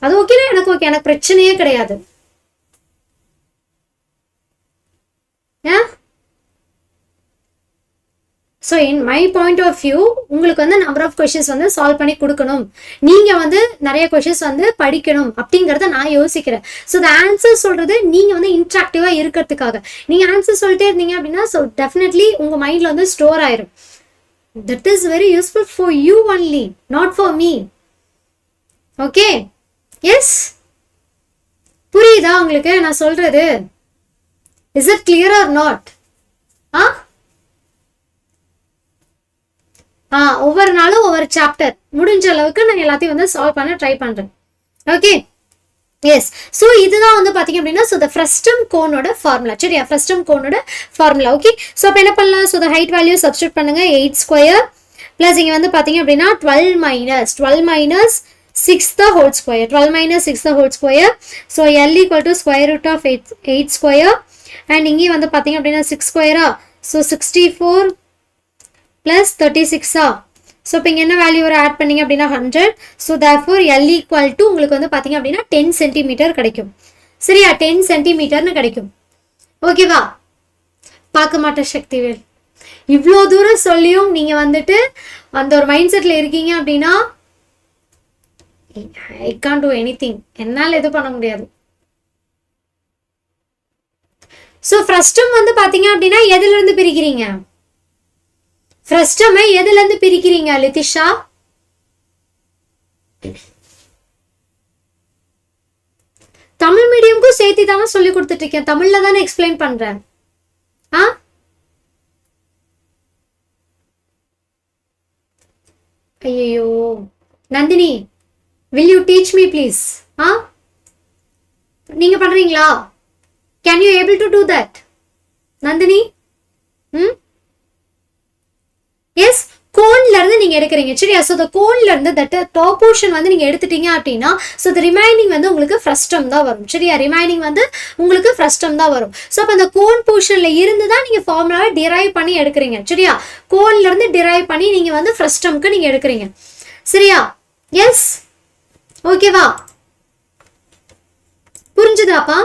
அது ஓகேனா எனக்கு ஓகே, எனக்கு பிரச்சனையே கிடையாது. So in my point of view உங்களுக்கு வந்து நம்பர் ஆஃப் கொஷின்ஸ் வந்து சால்வ் பண்ணி கொடுக்கணும், நீங்க வந்து நிறைய கொஷின்ஸ் வந்து படிக்கணும் அப்படிங்கிறத நான் யோசிக்கிறேன். ஸோ இந்த ஆன்சர் சொல்றது நீங்க வந்து இன்ட்ராக்டிவா இருக்கிறதுக்காக. நீங்க ஆன்சர் சொல்லிட்டே இருந்தீங்க அப்படின்னா ஸோ டெஃபினெட்லி உங்க மைண்ட்ல வந்து ஸ்டோர் ஆயிரும். That is very useful for you only, not for me. Okay, yes, புரியுதா உங்களுக்கு நான் சொல்றது? Is it clear or not? ஒவ்வொரு நாளும் ஒவ்வொரு சாப்டர் முடிஞ்ச அளவுக்கு நான் எல்லாத்தையும் வந்து சால்வ் பண்ண ட்ரை பண்றேன். Okay, yes. ஸோ இதுதான் வந்து பாத்தீங்க அப்படின்னா ஸோ த ஃப்ரஸ்டம் கோனோட ஃபார்முலா. சரியா, ஃப்ரஸ்டம் கோனோட ஃபார்முலா. ஓகே, ஸோ அப்போ என்ன பண்ணலாம்? So the height value substitute பண்ணுங்க. 8 ஸ்கொயர் பிளஸ் இங்க வந்து பாத்தீங்க அப்படின்னா 12 minus 6 the whole square. 12 minus 6 the whole square. So L equal to square root of 8 square. And இங்கே வந்து பாத்தீங்க அப்படின்னா 6 square. So 64 plus 36. So இப்போ இங்கே என்ன வேல்யூ ஒரு ஆட் பண்ணீங்க அப்படின்னா 100. So therefore L equal to உங்களுக்கு வந்து பாத்தீங்க அப்படின்னா 10 centimeter கிடைக்கும். சரியா, 10 centimeterன்னு கிடைக்கும். ஓகேவா? பார்க்க மாட்டேன் சக்திவேல், இவ்வளோ தூரம் சொல்லியும் நீங்க வந்துட்டு அந்த ஒரு மைண்ட் செட்ல இருக்கீங்க அப்படின்னா I can't do anything. என்னால எதுவும் பண்ண முடியாது. சோ ஃப்ரஸ்டம் வந்து பாத்தீங்க அப்படின்னா எதுல இருந்து பிரிக்கிறீங்க? ஃப்ரஸ்டம் எதுல இருந்து பிரிக்கிறீங்க லிதிஷா? தமிழ் மீடியம்க்கும் சேர்த்து தான் சொல்லி கொடுத்துட்டு இருக்கேன், தமிழ்ல தானே எக்ஸ்பிளைன் பண்றேன். ஐயோ Nandini, will you teach me please? நீங்க பண்றீங்களா? Can you able to do that? Nandini, yes, கோன்ல இருந்து நீங்க எடுக்கிறீங்க. சரியா, சோ the கோன்ல இருந்து that top portion வந்து நீங்க எடுத்துட்டீங்க அப்படின்னா சோ the remaining வந்து உங்களுக்கு ஃப்ரஸ்டம் தான் வரும். சரியா, ரிமைனிங் வந்து உங்களுக்கு ஃப்ரஸ்டம் தான் வரும். சோ அப்ப அந்த கோன் போர்ஷன்ல இருந்து தான் நீங்க ஃபார்முலாவை டிரைவ் பண்ணி எடுக்கிறீங்க. சரியா, கோன்ல இருந்து டிரைவ் பண்ணி நீங்க வந்து ஃப்ரஸ்டம்க்கு நீங்க எடுக்கிறீங்க. சரியா, எஸ், ஓகேவா? புரிஞ்சுதாப்பா?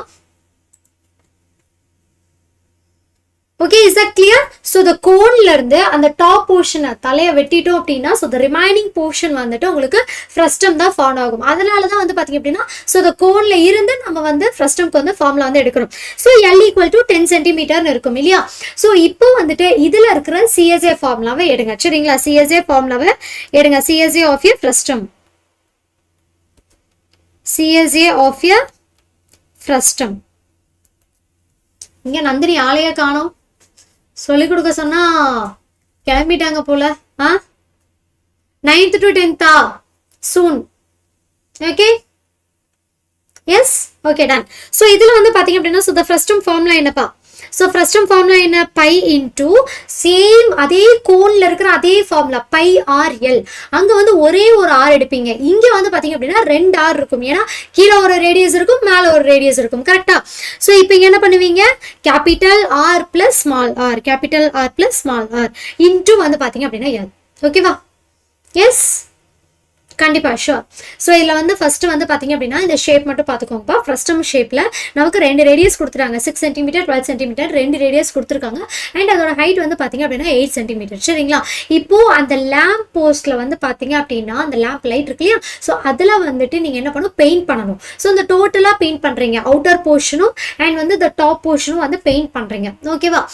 Okay, is that clear? So the கோன்ல இருந்து அந்த டாப் போர்ஷனை தலையை வெட்டிட்டோம் அப்படின்னா ஸோ த ரிமைனிங் போர்ஷன் வந்துட்டு உங்களுக்கு ஃப்ரஸ்டம் தான் ஃபார்ம் ஆகும். அதனால தான் வந்து பார்த்தீங்க அப்படின்னா ஸோ த கோன்ல இருந்து நம்ம வந்து ஃப்ரஸ்டம்க்கு வந்து ஃபார்முலா வந்து எடுக்கிறோம். ஸோ எல் ஈக்குவல் டு 10 சென்டிமீட்டர்னு இருக்கும் இல்லையா? ஸோ இப்போ வந்துட்டு இதுல இருக்கிற சிஎஸ்ஏ ஃபார்முலாவை எடுங்க. சரிங்களா, சிஎஸ்ஏ ஃபார்முலாவை எடுங்க. CSA of a frustum, CSA of a frustum. இங்க நந்தினி ஆளைய காணோம், சொல்லி கொடுக்க சொன்னா கிளம்பிட்டாங்க போல. 9th to 10th soon. Okay, yes, okay, done. So இதுல வந்து பாத்தீங்க அப்படின்னா ஸோ த ஃப்ரஸ்டம் ஃபார்முலா என்னப்பா? ஸோ ஃப்ரஸ்டம் ஃபார்முலா என்ன? பை இன்டூ சேம் அதே கோன்ல இருக்கிற அதே ஃபார்முலா பை ஆர் எல். அங்க வந்து ஒரே ஒரு ஆர் எடுப்பீங்க, இங்க வந்து பாத்தீங்க அப்படின்னா 2 ஆர் இருக்கும். ஏன்னா கீழே ஒரு ரேடியஸ் இருக்கும், மேல ஒரு ரேடியஸ் இருக்கும். கரெக்டா? ஸோ இப்போ இங்க என்ன பண்ணுவீங்க? Capital R plus small R, capital R plus small R into வந்து பாத்தீங்க அப்படின்னா எல். ஓகேவா? எஸ், கண்டிப்பா, ஷோர். ஸோ இதில் வந்து ஃபர்ஸ்ட் வந்து பார்த்தீங்க அப்படின்னா இந்த ஷேப் மட்டும் பார்த்துக்கோங்கப்பா. ஃப்ரஸ்டம் ஷேப்பில் நமக்கு 2 ரேடியஸ் கொடுத்துருக்காங்க. 6 சென்டிமீட்டர் 12 சென்டிமீட்டர் 2 ரேடியஸ் கொடுத்துருக்காங்க. அண்ட் அதோட ஹைட் வந்து பார்த்தீங்க அப்படின்னா 8 சென்டிமீட்டர். சரிங்களா, இப்போ அந்த லேம்ப் போஸ்ட்ல வந்து பார்த்தீங்க அப்படின்னா அந்த லேம்ப் லைட் இருக்கு இல்லையா? ஸோ அதில் வந்துட்டு நீங்கள் என்ன பண்ணணும்? பெயிண்ட் பண்ணணும். ஸோ இந்த டோட்டலாக பெயிண்ட் பண்ணுறீங்க, அவுட்டர் போர்ஷனும் அண்ட் வந்து இந்த டாப் போர்ஷனும் வந்து பெயிண்ட் பண்ணுறீங்க. ஓகேவா?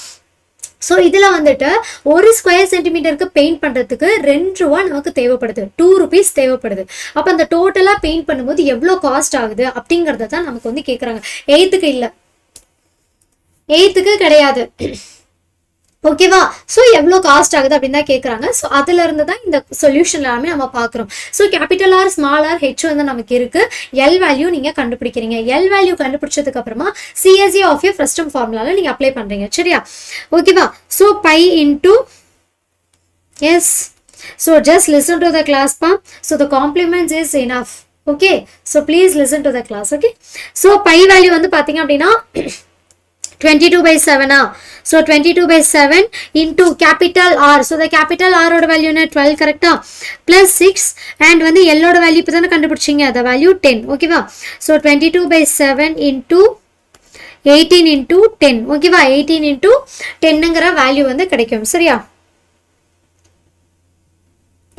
ஸோ இதில் வந்துட்டு ஒரு ஸ்கொயர் சென்டிமீட்டருக்கு பெயிண்ட் பண்ணுறதுக்கு 2 ரூபா நமக்கு தேவைப்படுது, 2 rupees தேவைப்படுது. அப்போ அந்த டோட்டலாக பெயிண்ட் பண்ணும்போது எவ்வளோ காஸ்ட் ஆகுது அப்படிங்கிறத தான் நமக்கு வந்து கேட்குறாங்க. 8th இல்லை, 8th கிடையாது. ஓகேவா? ஸோ எவ்வளோ காஸ்ட் ஆகுது அப்படின்னு தான் கேட்குறாங்க. ஸோ அதுல இருந்து தான் இந்த சொல்யூஷன் எல்லாமே நம்ம பார்க்குறோம். So capital R small R H வந்து நமக்கு இருக்கு. எல் வேல்யூ நீங்க கண்டுபிடிக்கிறீங்க. எல் வேல்யூ கண்டுபிடிச்சதுக்கு அப்புறமா சிஎஸ்ஏ ஆஃப் ஏ ஃப்ரஸ்டம் ஃபார்முலால நீங்க அப்ளை பண்றீங்க. சரியா, ஓகேவா? So pi into s. So just listen to the class பா. So the compliments is enough. Okay, so please listen to the class. Okay, so pi value வந்து பார்த்தீங்க அப்படின்னா 22/7. So 22/7 into capital R. So the capital R oda value na 12 correct plus 6 and வந்து L oda value இப்ப தான கண்டுபிடிச்சீங்க, the value 10. okay va? So 22/7 into 18 into 10. okay va? 18 into 10ங்கற value வந்து கிடைக்கும். சரியா?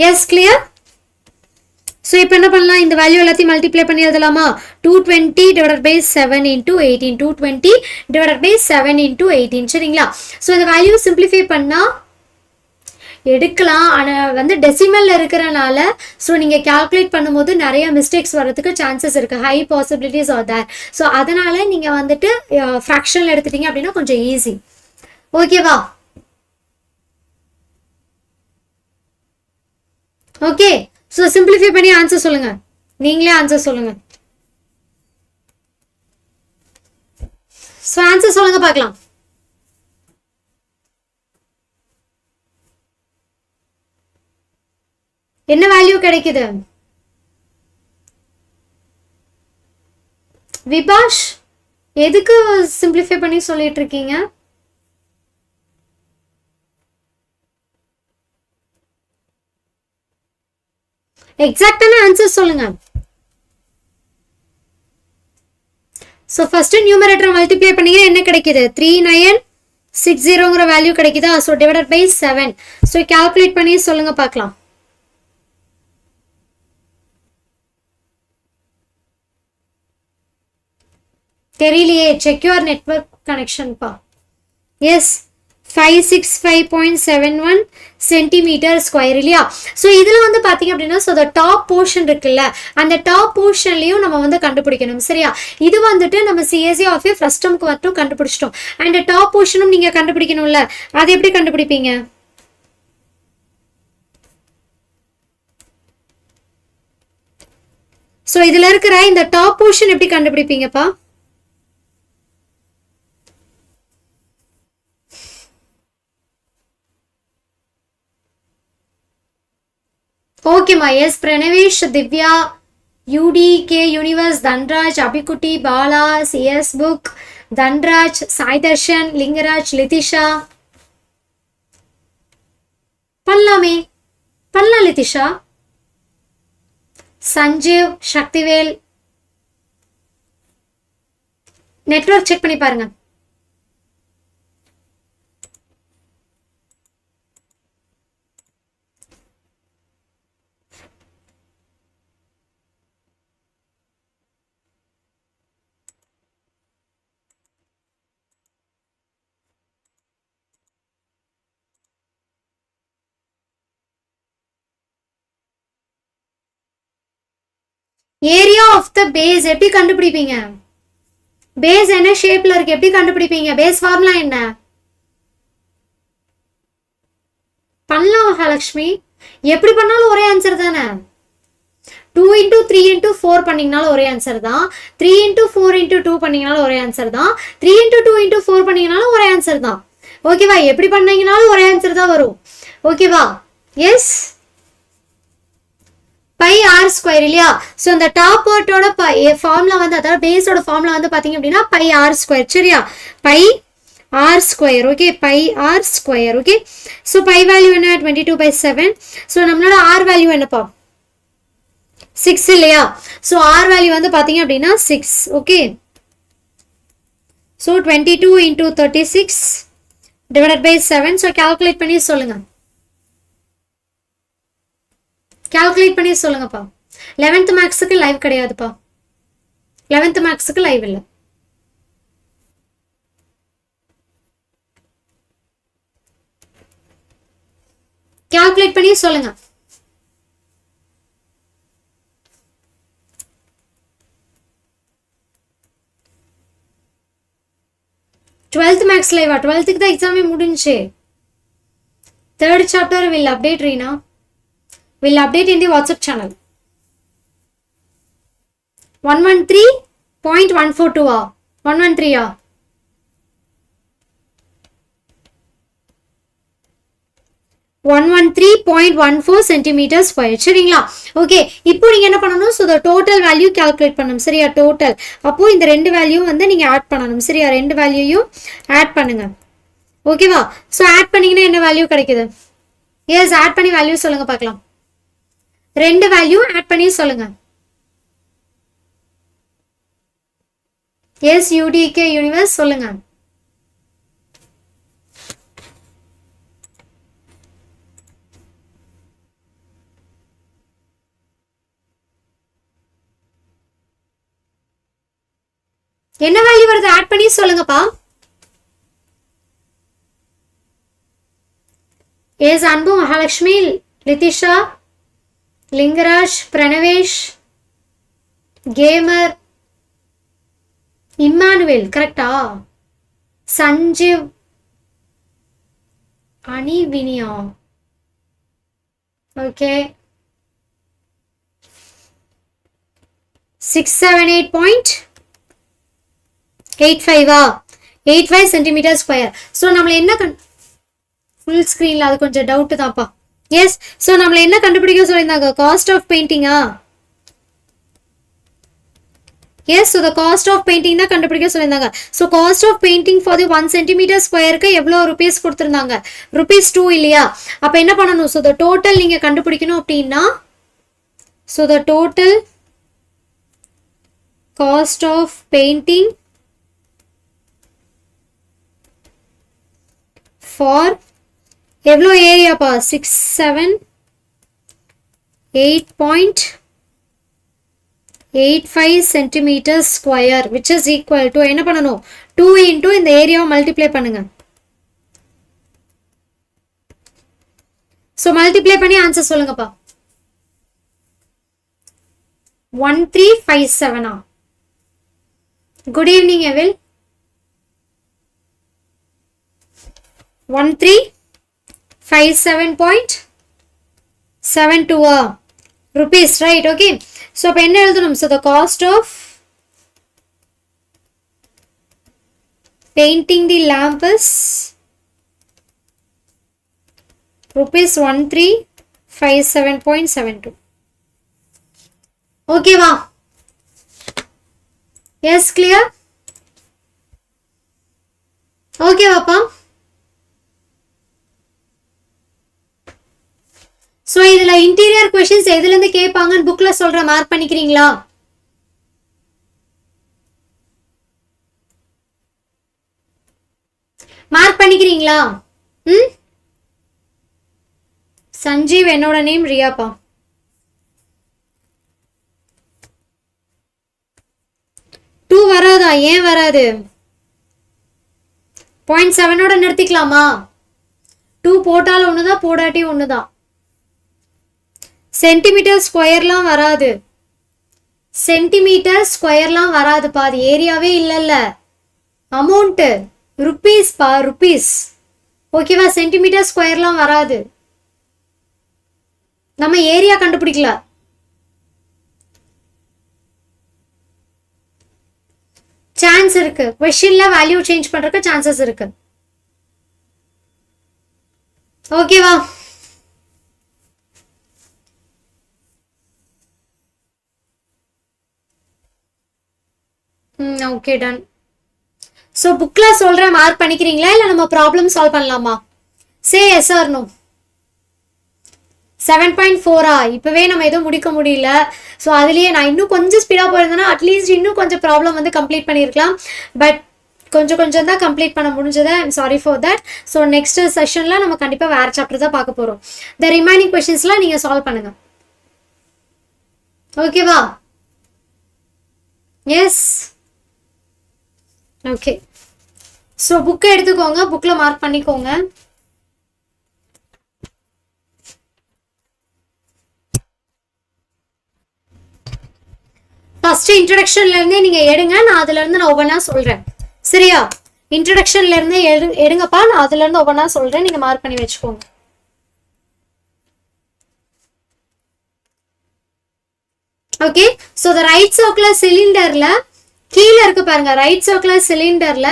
Yes clear. ஸோ இப்போ என்ன பண்ணலாம், இந்த வேல்யூ எல்லாத்தையும் மல்டிப்ளை பண்ணி எழுதலாமா? 220 divided by 7 into 18, 220 divided by 7 into 18 சரிங்களா? ஸோ இந்த வேல்யூ சிம்பிளிஃபை பண்ணால் எடுக்கலாம், ஆனால் வந்து டெசிமலில் இருக்கிறனால ஸோ நீங்கள் கால்குலேட் பண்ணும்போது நிறைய மிஸ்டேக்ஸ் வரதுக்கு சான்சஸ் இருக்குது, high possibilities are there. So அதனால் நீங்கள் வந்துட்டு ஃப்ராக்ஷனில் எடுத்துட்டீங்க அப்படின்னா கொஞ்சம் ஈஸி. ஓகேவா? ஓகே. ஸோ சிம்பிளிஃபை பண்ணி ஆன்சர் சொல்லுங்க, நீங்களே ஆன்சர் சொல்லுங்க. ஸோ ஆன்சர் சொல்லுங்க பார்க்கலாம். என்ன வேல்யூ கிடைக்குது? விபாஷ் எதுக்கு சிம்பிளிஃபை பண்ணி சொல்லிட்டு இருக்கீங்க? எக்ஸாக்டான ஆன்சர் சொல்லுங்க. ஸோ ஃபர்ஸ்ட் நியூமரேட்டர் மல்டிப்ளை பண்ணீங்க, என்ன கிடைக்குது? 3960ங்கிற வேல்யூ கிடைக்குதா? So divided by 7. So calculate பண்ணி சொல்லுங்க பார்க்கலாம். தெரியலையே, செக் யுவர் நெட்வொர்க் கனெக்ஷன் பா. எஸ் 565.71 சென்டிமீட்டர் ஸ்கொயர் இல்லையா? ஸோ இதில் வந்து பார்த்தீங்க அப்படின்னா ஸோ டாப் போர்ஷன் இருக்குல்ல, அந்த டாப் போர்ஷன்லையும் நம்ம வந்து கண்டுபிடிக்கணும் சரியா? இது வந்துட்டு நம்ம சிஎஸ்சி ஆஃப் ஏ ஃபர்ஸ்ட் டேர்முக்கு மட்டும் கண்டுபிடிச்சிட்டோம், அண்ட் டாப் போர்ஷனும் நீங்கள் கண்டுபிடிக்கணும்ல, அது எப்படி கண்டுபிடிப்பீங்க? ஸோ இதில் இருக்கிற இந்த டாப் போர்ஷன் எப்படி கண்டுபிடிப்பீங்கப்பா? ஓகேமா. Yes Pranavesh, Divya, UTK universe, Dhanraj, Abikutti, Bala, CS book, Dhanraj, Sai Dharshan, Lingaraj, Lithisha. பண்ணலாமே, பண்ணலாம் லிதிஷா. சஞ்சீவ், சக்திவேல், நெட்வொர்க் செக் பண்ணி பாருங்க. ஏரியா ஆஃப் த பேஸ் எப்படி கண்டுபிடிப்பீங்க? பேஸ் என்ன ஷேப்ல இருக்கு, எப்படி கண்டுபிடிப்பீங்க? பேஸ் ஃபார்முலா என்ன? பண்ணலாம் மகாலட்சுமி, எப்படி பண்ணாலும் ஒரே ஆன்சர் தானே. 2 into 3 into 4 பண்ணீங்கனாலும் ஒரே ஆன்சர் தான், 3 into 4 into 2 பண்ணீங்கனாலும் ஒரே ஆன்சர் தான், 3 into 2 into 4 பண்ணீங்கனாலும் ஒரே ஆன்சர் தான். ஓகேவா? எப்படி பண்ணீங்கனாலும் ஒரே ஆன்சர் தான் வரும். ஓகேவா? எஸ் பை ஆர் ஸ்கொயர் இல்லையா? ஸோ அந்த டாப் பார்ட்டோட ஃபார்முலா வந்து, அதாவது பேஸோட ஃபார்முலா வந்து பார்த்தீங்க அப்படின்னா பை ஆர் ஸ்கொயர் சரியா? Pi R square. Okay, pi R square. Okay, so pi value என்ன? 22/7. ஸோ நம்மளோட ஆர் வேல்யூ என்னப்பா? 6 இல்லையா? ஸோ ஆர் வேல்யூ வந்து பார்த்தீங்க அப்படின்னா 6. Okay, so 22 into 36 divided by 7. So calculate பண்ணி சொல்லுங்க, கால்குலேட் பண்ணி சொல்லுங்கப்பா. 11th மேக்ஸுக்கு லைவ் கிடையாதுப்பா, 11th மேக்ஸுக்கு லைவ் இல்லை. கால்குலேட் பண்ணி சொல்லுங்க. டுவெல்த் மேக்ஸ் லைவா? 12th தான் எக்ஸாமே முடிஞ்சு. 3rd chapter will update Reena. Will update in the WhatsApp channel. 113.142 113 113.14 centimeter square சரிங்களா? ஓகே, இப்போ நீங்க என்ன பண்ணணும்? ஸோ டோட்டல் வேல்யூ கால்குலேட் பண்ணணும் சரியா? டோட்டல் அப்போ இந்த ரெண்டு வேல்யூ வந்து நீங்க ஆட் பண்ணணும் சரியா? ரெண்டு வேல்யூயும் ஆட் பண்ணுங்க. ஓகேவா? ஸோ ஆட் பண்ணீங்கன்னா என்ன வேல்யூ கிடைக்குது? எஸ், ஆட் பண்ணி வேல்யூ சொல்லுங்க பார்க்கலாம். ரெண்டு வேல்யூ ஆட் பண்ணி சொல்லுங்க. எஸ், யூடிகே யூனிவர்ஸ் சொல்லுங்க. என்ன வேல்யூ வருது ஆட் பண்ணி சொல்லுங்கப்பா. எஸ் அன்பு, மகாலட்சுமி, லிதிஷா, லிங்கராஜ், பிரணவேஷ், கேமர், இம்மானுவேல் கரெக்டா, Sanjeev, Aniviniya, okay 678.85 85 centimetre square. So நம்மள என்ன ஃபுல் ஸ்க்ரீனில் அது கொஞ்சம் டவுட்டு தான்ப்பா. எஸ், ஸோ நம்மள என்ன கண்டுபிடிக்க சொல்லியிருந்தாங்க, காஸ்ட் ஆஃப் பெயிண்டிங்கா? Yes, so the cost of painting தான் கண்டுபிடிக்க சொல்லியிருந்தாங்க. So cost of painting for the 1 centimetre ஸ்கொயருக்கு எவ்வளோ ருபீஸ் கொடுத்துருந்தாங்க? ₹2 இல்லையா? அப்போ என்ன பண்ணணும், ஸோ த டோட்டல் நீங்கள் கண்டுபிடிக்கணும் அப்படின்னா, so the total cost of painting for எவ்வளோ ஏரியாப்பா? 678.85 centimetre square which is equal to என்ன பண்ணணும், 2 into இந்த ஏரியாவை மல்டிப்ளை பண்ணுங்க. ஸோ மல்டிப்ளை பண்ணி ஆன்சர் சொல்லுங்கப்பா. 1357. Good evening, Evil. 1357.72 rupees, right? Okay. So, என்ன எழுதணும்? So, the cost of painting the lamp is rupees 1357.72. Okay, va? Yes, clear? Okay, Papa. So, இதுல interior questions எதுல இருந்து கேட்பாங்கன்னு புக்ல சொல்ற, மார்க் பண்ணிக்கிறீங்களா? மார்க் பண்ணிக்கிறீங்களா? சஞ்சீவ், என்னோட நேம் ரியாப்பா. 2 வராதா? ஏன் வராது? 0.7 நிறுத்திக்கலாமா? 2 போட்டாலும் ஒண்ணுதான், போடாட்டி ஒண்ணுதான். சென்டிமீட்டர் ஸ்கொயர்லாம் வராது. சென்டிமீட்டர் ஸ்கொயர்லாம் வராது, பாதி ஏரியாவே இல்லைல்ல. அமௌண்ட் ருபீஸ் பா, ருபீஸ். ஓகேவா? சென்டிமீட்டர் ஸ்கொயர்லாம் வராது. நம்ம ஏரியா கண்டுபிடிக்கல. சான்ஸ் இருக்கு, क्वेश्चनல வேல்யூ சேஞ்ச் பண்றதுக்கு சான்சஸ் இருக்கு. ஓகேவா? Okay, done. ஸோ புக்ல சொல்ற மார்க் பண்ணிக்கிறீங்களா, இல்லை நம்ம ப்ராப்ளம் சால்வ் பண்ணலாமா? Say yes R no. 7.4 இப்பவே நம்ம எதுவும் முடிக்க முடியல. ஸோ அதுலேயே நான் இன்னும் கொஞ்சம் ஸ்பீடாக போயிருந்தேன்னா அட்லீஸ்ட் இன்னும் கொஞ்சம் ப்ராப்ளம் வந்து கம்ப்ளீட் பண்ணியிருக்கலாம். பட் கொஞ்சம் கொஞ்சம் தான் கம்ப்ளீட் பண்ண முடிஞ்சது. I'm sorry for that. So next செஷனில் நம்ம கண்டிப்பாக வேறு சாப்டர் தான் பார்க்க போகிறோம். த ரிமைனிங் கொஷின்ஸ்லாம் நீங்கள் சால்வ் பண்ணுங்க. ஓகேவா? Yes, okay. ஸோ புக்கை எடுத்துக்கோங்க, புக்கில் மார்க் பண்ணிக்கோங்க. ஃபர்ஸ்ட் இன்ட்ரடக்ஷன்ல இருந்தே நீங்க எடுங்க, நான் அதுல இருந்து நான் ஒவ்வொன்றா சொல்றேன். சரியா? இன்ட்ரடக்ஷன்ல இருந்தே எடுங்கப்பா, நான் அதுல இருந்து ஒவ்வொன்றா சொல்றேன், நீங்க மார்க் பண்ணி வச்சுக்கோங்க. Okay. So the right circular சிலிண்டர்ல கீழே இருக்கு பாருங்க, ரைட் சர்க்குலர் சிலிண்டர்ல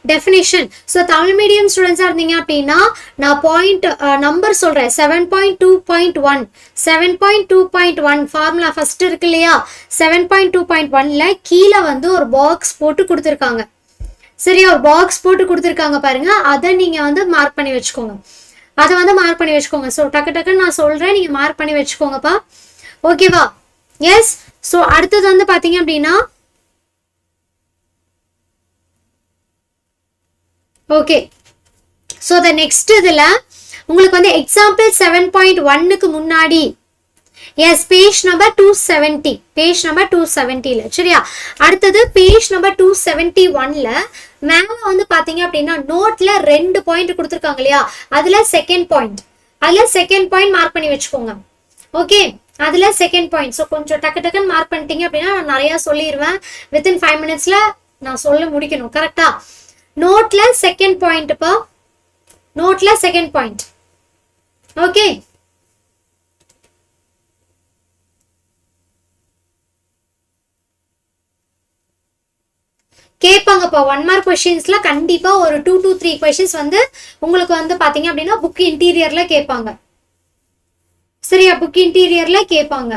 டெஃபினிஷன். ஸோ தமிழ் மீடியம் ஸ்டூடெண்ட்ஸா இருந்தீங்க அப்படின்னா நான் பாயிண்ட் நம்பர் சொல்றேன். 7.2.1 7.2.1 ஃபார்முலா ஃபர்ஸ்ட் இருக்கு இல்லையா? 7.2.1ல கீழே வந்து ஒரு பாக்ஸ் போட்டு கொடுத்துருக்காங்க. சரியா? ஒரு பாக்ஸ் போட்டு கொடுத்துருக்காங்க பாருங்க, அதை நீங்க வந்து மார்க் பண்ணி வச்சுக்கோங்க. அதை வந்து மார்க் பண்ணி வச்சுக்கோங்க. ஸோ டக்கு டக்குன்னு நான் சொல்றேன், நீங்க மார்க் பண்ணி வச்சுக்கோங்கப்பா. ஓகேவா? எஸ். ஸோ அடுத்தது வந்து பாத்தீங்க அப்படின்னா, ஓகே. ஸோ த நெக்ஸ்ட் இதில் உங்களுக்கு வந்து எக்ஸாம்பிள் 7.1க்கு முன்னாடி yes, page number 270, page number 270ல சரியா. அடுத்தது பேஜ் நம்பர் 271ல மேல வந்து பாத்தீங்க அப்படின்னா நோட்ல 2 பாயிண்ட் கொடுத்துருக்காங்க இல்லையா, அதுல செகண்ட் பாயிண்ட் மார்க் பண்ணி வச்சுக்கோங்க. ஓகே, அதுல செகண்ட் பாயிண்ட். ஸோ கொஞ்சம் டக்கு டக்குன்னு மார்க் பண்ணிட்டீங்க அப்படின்னா நான் நிறைய சொல்லிடுவேன். வித்தின் 5 minutesல நான் சொல்ல முடிக்கணும். கரெக்டா? நோட்ல செகண்ட் பாயிண்ட்ப்பா, நோட்ல செகண்ட் பாயிண்ட். ஓகே, கேட்பாங்கப்பா 1 mark கொஸ்டின்ஸ்ல கண்டிப்பா ஒரு 2 to 3 கொஸ்டின்ஸ் வந்து உங்களுக்கு வந்து பாத்தீங்க அப்படின்னா புக் இன்டீரியர்ல கேட்பாங்க. சரியா, புக் இன்டீரியர்ல கேட்பாங்க.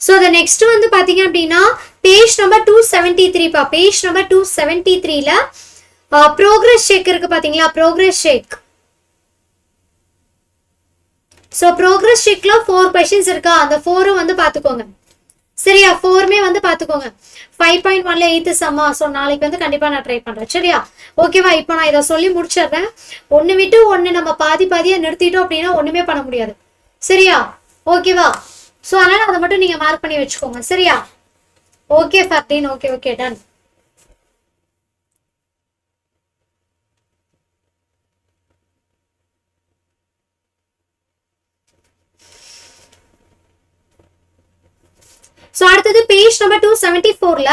ஸோ த நெக்ஸ்ட் வந்து பாத்தீங்க அப்படின்னா பேஜ் நம்பர் 273 பா. பேஜ் நம்பர் 273ல ப்ரோக்ரஸ் செக் இருக்கு பாத்தீங்களா, ப்ரோக்ரஸ் செக். ஸோ ப்ரோக்ரஸ் செக்ல 4 கொஸ்டின்ஸ் இருக்கா, அந்த 4 வந்து பாத்துக்கோங்க. சரியா, 4மே வந்து பாத்துக்கோங்க. 5.1ல 8th சம்மா. ஸோ நாளைக்கு வந்து கண்டிப்பா நான் ட்ரை பண்றேன். சரியா, ஓகேவா? இப்போ நான் இதை சொல்லி முடிச்சிடுறேன். ஒன்னு விட்டு ஒன்னு நம்ம பாதியா நிறுத்திட்டோம் அப்படின்னா ஒண்ணுமே பண்ண முடியாது. சரியா, ஓகேவா? ஸோ அதனால அதை மட்டும் நீங்க மார்க் பண்ணி வச்சுக்கோங்க. சரியா, okay fourteen, okay okay done. So அடுத்தது பேஜ் நம்பர் 274ல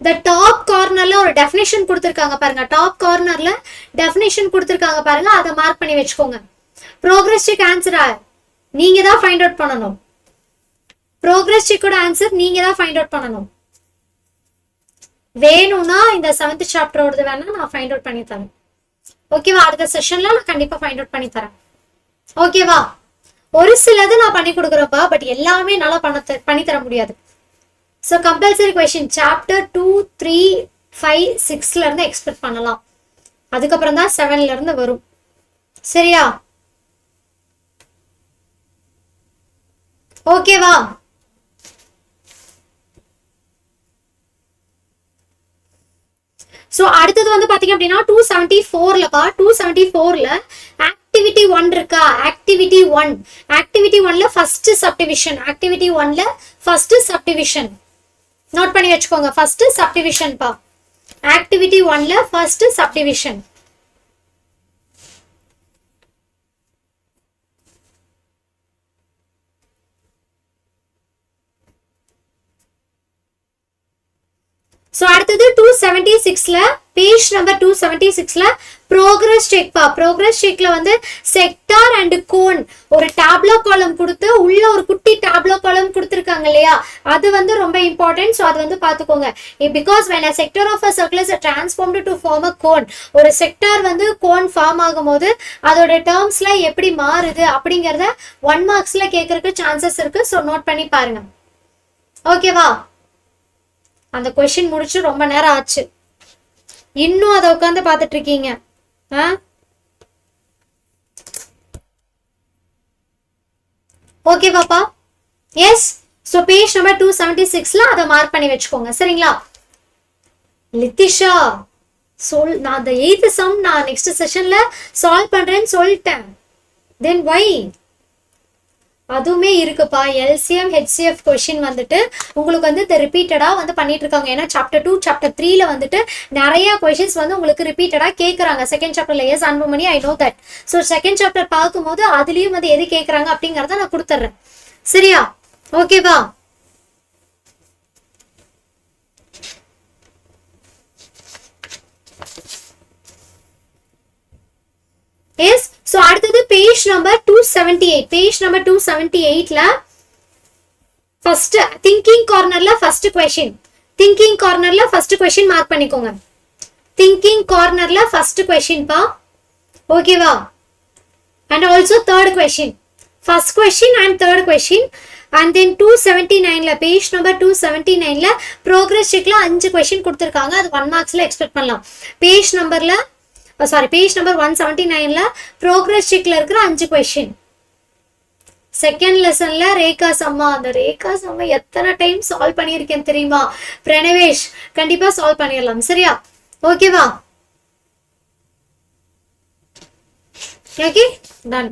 த டாப் கார்னர்ல ஒரு டெஃபினேஷன் கொடுத்துருக்காங்க பாருங்க. டாப் கார்னர்ல டெஃபினேஷன் கொடுத்துருக்காங்க பாருங்க, அதை மார்க் பண்ணி வச்சுக்கோங்க. ப்ரோக்ரஸ் செக் ஆன்சரா நீங்க தான் ஃபைண்ட் அவுட் பண்ணணும். ப்ரோக்ரஸ் செக்கோட ஆன்சர் நீங்க தான் ஃபைண்ட் அவுட் பண்ணணும். வேணும்னா இந்த 7th சாப்டரோடது வேணா நான் ஃபைண்ட் அவுட் பண்ணி தரேன். ஓகேவா? அடுத்த செஷன்ல நான் கண்டிப்பா ஃபைண்ட் அவுட் பண்ணி தரேன். ஓகேவா? ஒரு சிலது நான் பண்ணி கொடுக்குறப்பா, பட் எல்லாமே நல்லா பண்ணி தர முடியாது. ஸோ கம்பல்சரி கொஸ்டின் சாப்டர் 2, 3, 5, 6ல இருந்து எக்ஸ்பெக்ட் பண்ணலாம். அதுக்கப்புறம் தான் 7ல இருந்து வரும். சரியா, ஓகேவா? ஸோ அடுத்தது வந்து பாத்தீங்க அப்படின்னா 274லப்பா. 274ல ஆக்டிவிட்டி 1 இருக்கா, ஆக்டிவிட்டி 1ல ஃபர்ஸ்ட் சப்டிவிஷன். ஆக்டிவிட்டி 1ல ஃபர்ஸ்ட் சப்டிவிஷன் நோட் பண்ணி வச்சுக்கோங்க. ஃபர்ஸ்ட் சப்டிவிஷன் பா. ஆக்டிவிட்டி 1ல ஃபர்ஸ்ட் சப்டிவிஷன். ஸோ அடுத்தது 276ல பேஜ் நம்பர் 276ல ப்ரோக்ரஸ் செக் பா. ப்ரோக்ரஸ் செக்ல வந்து செக்டார் அண்ட் கோன் ஒரு டேப்லோ காலம் கொடுத்து உள்ள ஒரு குட்டி டேப்லோ காலம் கொடுத்துருக்காங்க இல்லையா, அது வந்து ரொம்ப இம்பார்ட்டன்ட். ஸோ அது வந்து பார்த்துக்கோங்க. Because when a sector of a circle is transformed to form a cone, ஒரு செக்டார் வந்து கோன் ஃபார்ம் ஆகும் போது அதோட டேர்ம்ஸ்ல எப்படி மாறுது அப்படிங்கிறத 1 marksல கேட்கறதுக்கு சான்சஸ் இருக்கு. ஸோ நோட் பண்ணி பாருங்க. ஓகேவா? அந்த கொஸ்டின் முடிச்சு ரொம்ப நேரம் ஆச்சு, இன்னும் அதை உட்காந்து பார்த்துட்டு இருக்கீங்க. ஓகே பாப்பா, எஸ். ஸோ பேஜ் நம்பர் 276ல அதை மார்க் பண்ணி வச்சுக்கோங்க. சரிங்களா லித்திஷா? நான் அந்த 8th சம் நான் நெக்ஸ்ட் செஷன்ல சால்வ் பண்றேன்னு சொல்லிட்டேன். தென் வை? அதுவுமே இருக்குப்பா. எல்சிஎம் ஹெச்சிஎஃப் கொஸ்டின் வந்துட்டு உங்களுக்கு வந்து ரிப்பீட்டடா வந்து பண்ணிட்டு இருக்காங்க. ஏன்னா சாப்டர் 2, சாப்டர் 3ல வந்துட்டு நிறைய கொஸ்டின்ஸ் வந்து உங்களுக்கு ரிப்பீட்டடா கேட்கறாங்க. செகண்ட் சாப்டர்ல yes Anbumani, I know that. So second chapter பார்க்கும்போது அதுலயும் வந்து எது கேட்கறாங்க அப்படிங்கறத நான் கொடுத்துட்றேன். சரியா, ஓகேவா? எஸ். ஸோ அடுத்தது பேஜ் நம்பர் 278. பேஜ் நம்பர் 278ல ஃபர்ஸ்ட் திங்கிங் கார்னர்ல ஃபர்ஸ்ட் கொஸ்டின். திங்கிங் கார்னர்ல ஃபர்ஸ்ட் கொஸ்டின் மார்க் பண்ணிக்கோங்க. திங்கிங் கார்னர்ல ஃபர்ஸ்ட் கொஸ்டின் பா. ஓகேவா? And also third question. First question and third question. And then 279ல பேஜ் நம்பர் 279ல ப்ரோக்ரஸ் செக்ல 5 கொஸ்டின் கொடுத்துருக்காங்க. அது 1 marksல எக்ஸ்பெக்ட் பண்ணலாம். பேஜ் நம்பர்ல பேஜ் நம்பர் 179ல ப்ரோக்ரஸ் செக்ல இருக்கிற 5 கொஸ்டின். செகண்ட் லெசன்ல ரேகா சம்மா. அந்த ரேகா சம்மா எத்தனை டைம் சால்வ் பண்ணியிருக்கேன் தெரியுமா பிரணவேஷ்? கண்டிப்பா சால்வ் பண்ணிடலாம். சரியா, ஓகேவா? Okay done.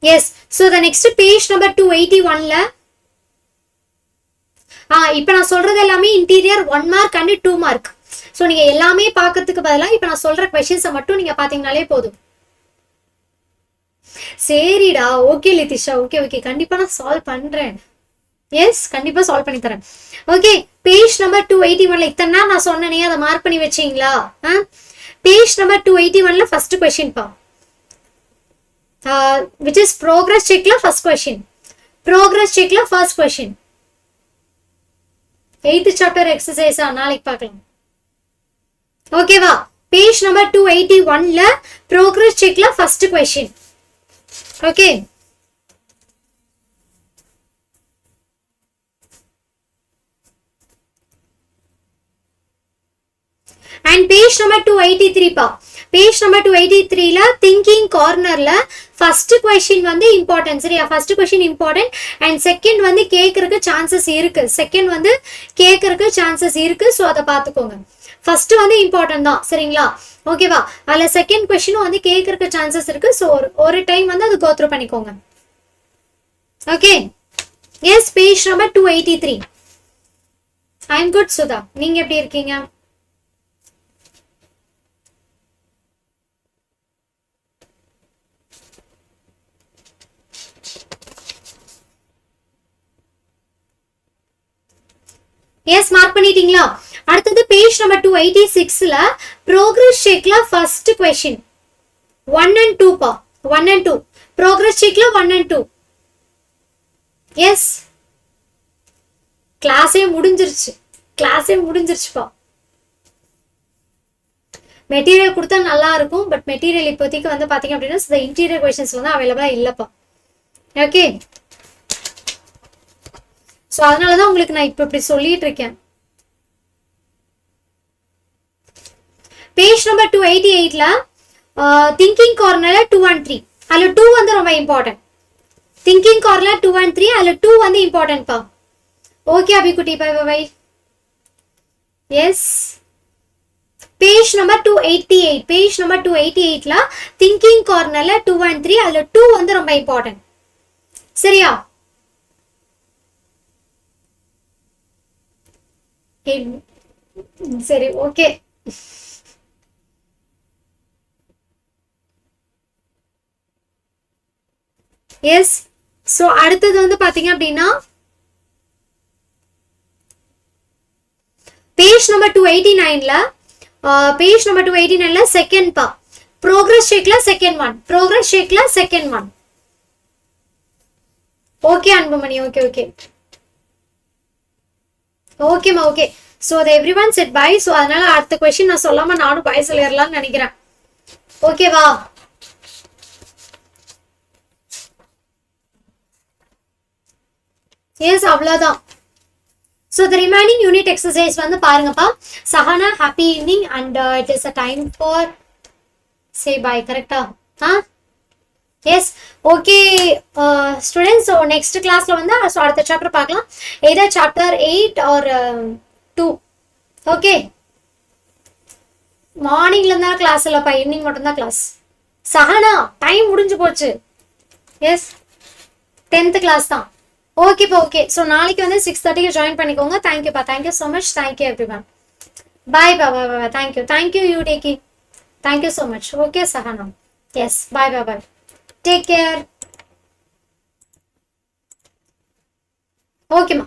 Yes. So the next page number 281ல இப்போ நான் சொல்றது எல்லாமே interior 1 mark and 2 mark. So நீங்க எல்லாமே பார்க்கறதுக்கு பதிலாக இப்போ நான் சொல்ற கொஸ்டின்ஸை மட்டும் நீங்க பாத்தீங்கன்னாலே போதும். சரிடா, ஓகே லிதிஷா, ஓகே ஓகே, கண்டிப்பா நான் சால்வ் பண்றேன். எஸ், கண்டிப்பா சால்வ் பண்ணி தரேன். ஓகே, பேஜ் நம்பர் 281ல இத்தனை நான் சொன்னனே அதை மார்க் பண்ணி வச்சீங்களா? பேஜ் நம்பர் 281ல ஃபர்ஸ்ட் கொஸ்டின் பா, which is progress checkல ஃபர்ஸ்ட் கொஸ்டின். progress checkல first question. 8th chapter exercise நாளைக்கு பார்க்கலாம். ஓகேவா? பேஜ் நம்பர் 281ல progress checkல first question. Okay, and page number 283 பா, page number 283ல thinking cornerல first question வந்து important. சரியா? first question important and second வந்து கேக்குறதுக்கு chances இருக்கு. second வந்து கேக்குறதுக்கு chances இருக்கு. சோ அத பாத்துக்கோங்க. first வந்து important தான். சரிங்களா? ஓகேவா? அதுல second question வந்து கேக்குறதுக்கு chances இருக்கு. சோ ஒரு டைம் வந்து அது go through பண்ணிக்கோங்க. Okay, yes, page number 283. I am good Sudha, நீங்க எப்படி இருக்கீங்க? எஸ், மார்க் பண்ணிட்டீங்களா? அடுத்தது பேஜ் நம்பர் 286ல progress checkல ஃபர்ஸ்ட் क्वेश्चन 1 and 2 பா, 1 and 2 progress checkல 1 and 2. எஸ், கிளாஸே முடிஞ்சிருச்சுப்பா. மெட்டீரியல் கொடுத்தா நல்லா இருக்கும், பட் மெட்டீரியல் இப்போதைக்கு வந்து பாத்தீங்க அப்படின்னா இந்த இன்டீரியர் क्वेश्चंस வந்து அவைலபிளா இல்லப்பா. ஓகே, சோ அதனாலதான் உங்களுக்கு நான் இப்ப இப்படி சொல்லிட்டு இருக்கேன். பேஜ் நம்பர் 288ல திங்கிங் கார்னர்ல 2 and 3, அதுல 2 வந்து ரொம்ப இம்பார்ட்டன்ட். திங்கிங் கார்னர்ல 2 and 3, அதுல 2 வந்து இம்பார்ட்டன்ட் பா. Okay Abikutti, bye bye bye. Yes, page number 288, page number 288ல திங்கிங் கார்னர்ல 2 and 3, அதுல 2 வந்து ரொம்ப இம்பார்ட்டன்ட். சரியா? சரி, ஓகே. எஸ், சோ அடுத்தது வந்து பாத்தீங்க அப்படின்னா பேஜ் நம்பர் 289ல பேஜ் நம்பர் 289ல செகண்ட் பா, progress checkல செகண்ட் ஒன், progress checkல second one. Okay Anbumani, okay okay ஓகேமா, ஓகே. ஸோ அதை every one set bye. So அதனால அடுத்த கொஸ்டின் நான் சொல்லாம நானும் பை சொல்லிடலாம்னு நினைக்கிறேன். ஓகேவா? எஸ், அவ்வளோதான். So the remaining unit exercise வந்து பாருங்கப்பா. Sahana, happy evening and it is a time for say bye. கரெக்டா? Yes, okay students. So next கிளாஸ்ல வந்து ஸோ அடுத்த சாப்டர் பார்க்கலாம். எதர் சாப்டர் 8 ஆர் 2. ஓகே, மார்னிங்ல இருந்தா கிளாஸ் இல்லப்பா, ஈவினிங் மட்டும்தான் கிளாஸ். சஹானா, டைம் முடிஞ்சு போச்சு. எஸ், 10th கிளாஸ் தான். ஓகேப்பா, ஓகே. ஸோ நாளைக்கு வந்து 6:30க்கு ஜாயின் பண்ணிக்கோங்க. தேங்க்யூப்பா, thank you so much. Thank you every one. Bye பா, பாய் பாய். தேங்க்யூ யூ டேக்கி. Thank you so much. Okay Sahana. Yes, bye bye bye. Take care. ஓகேம்மா.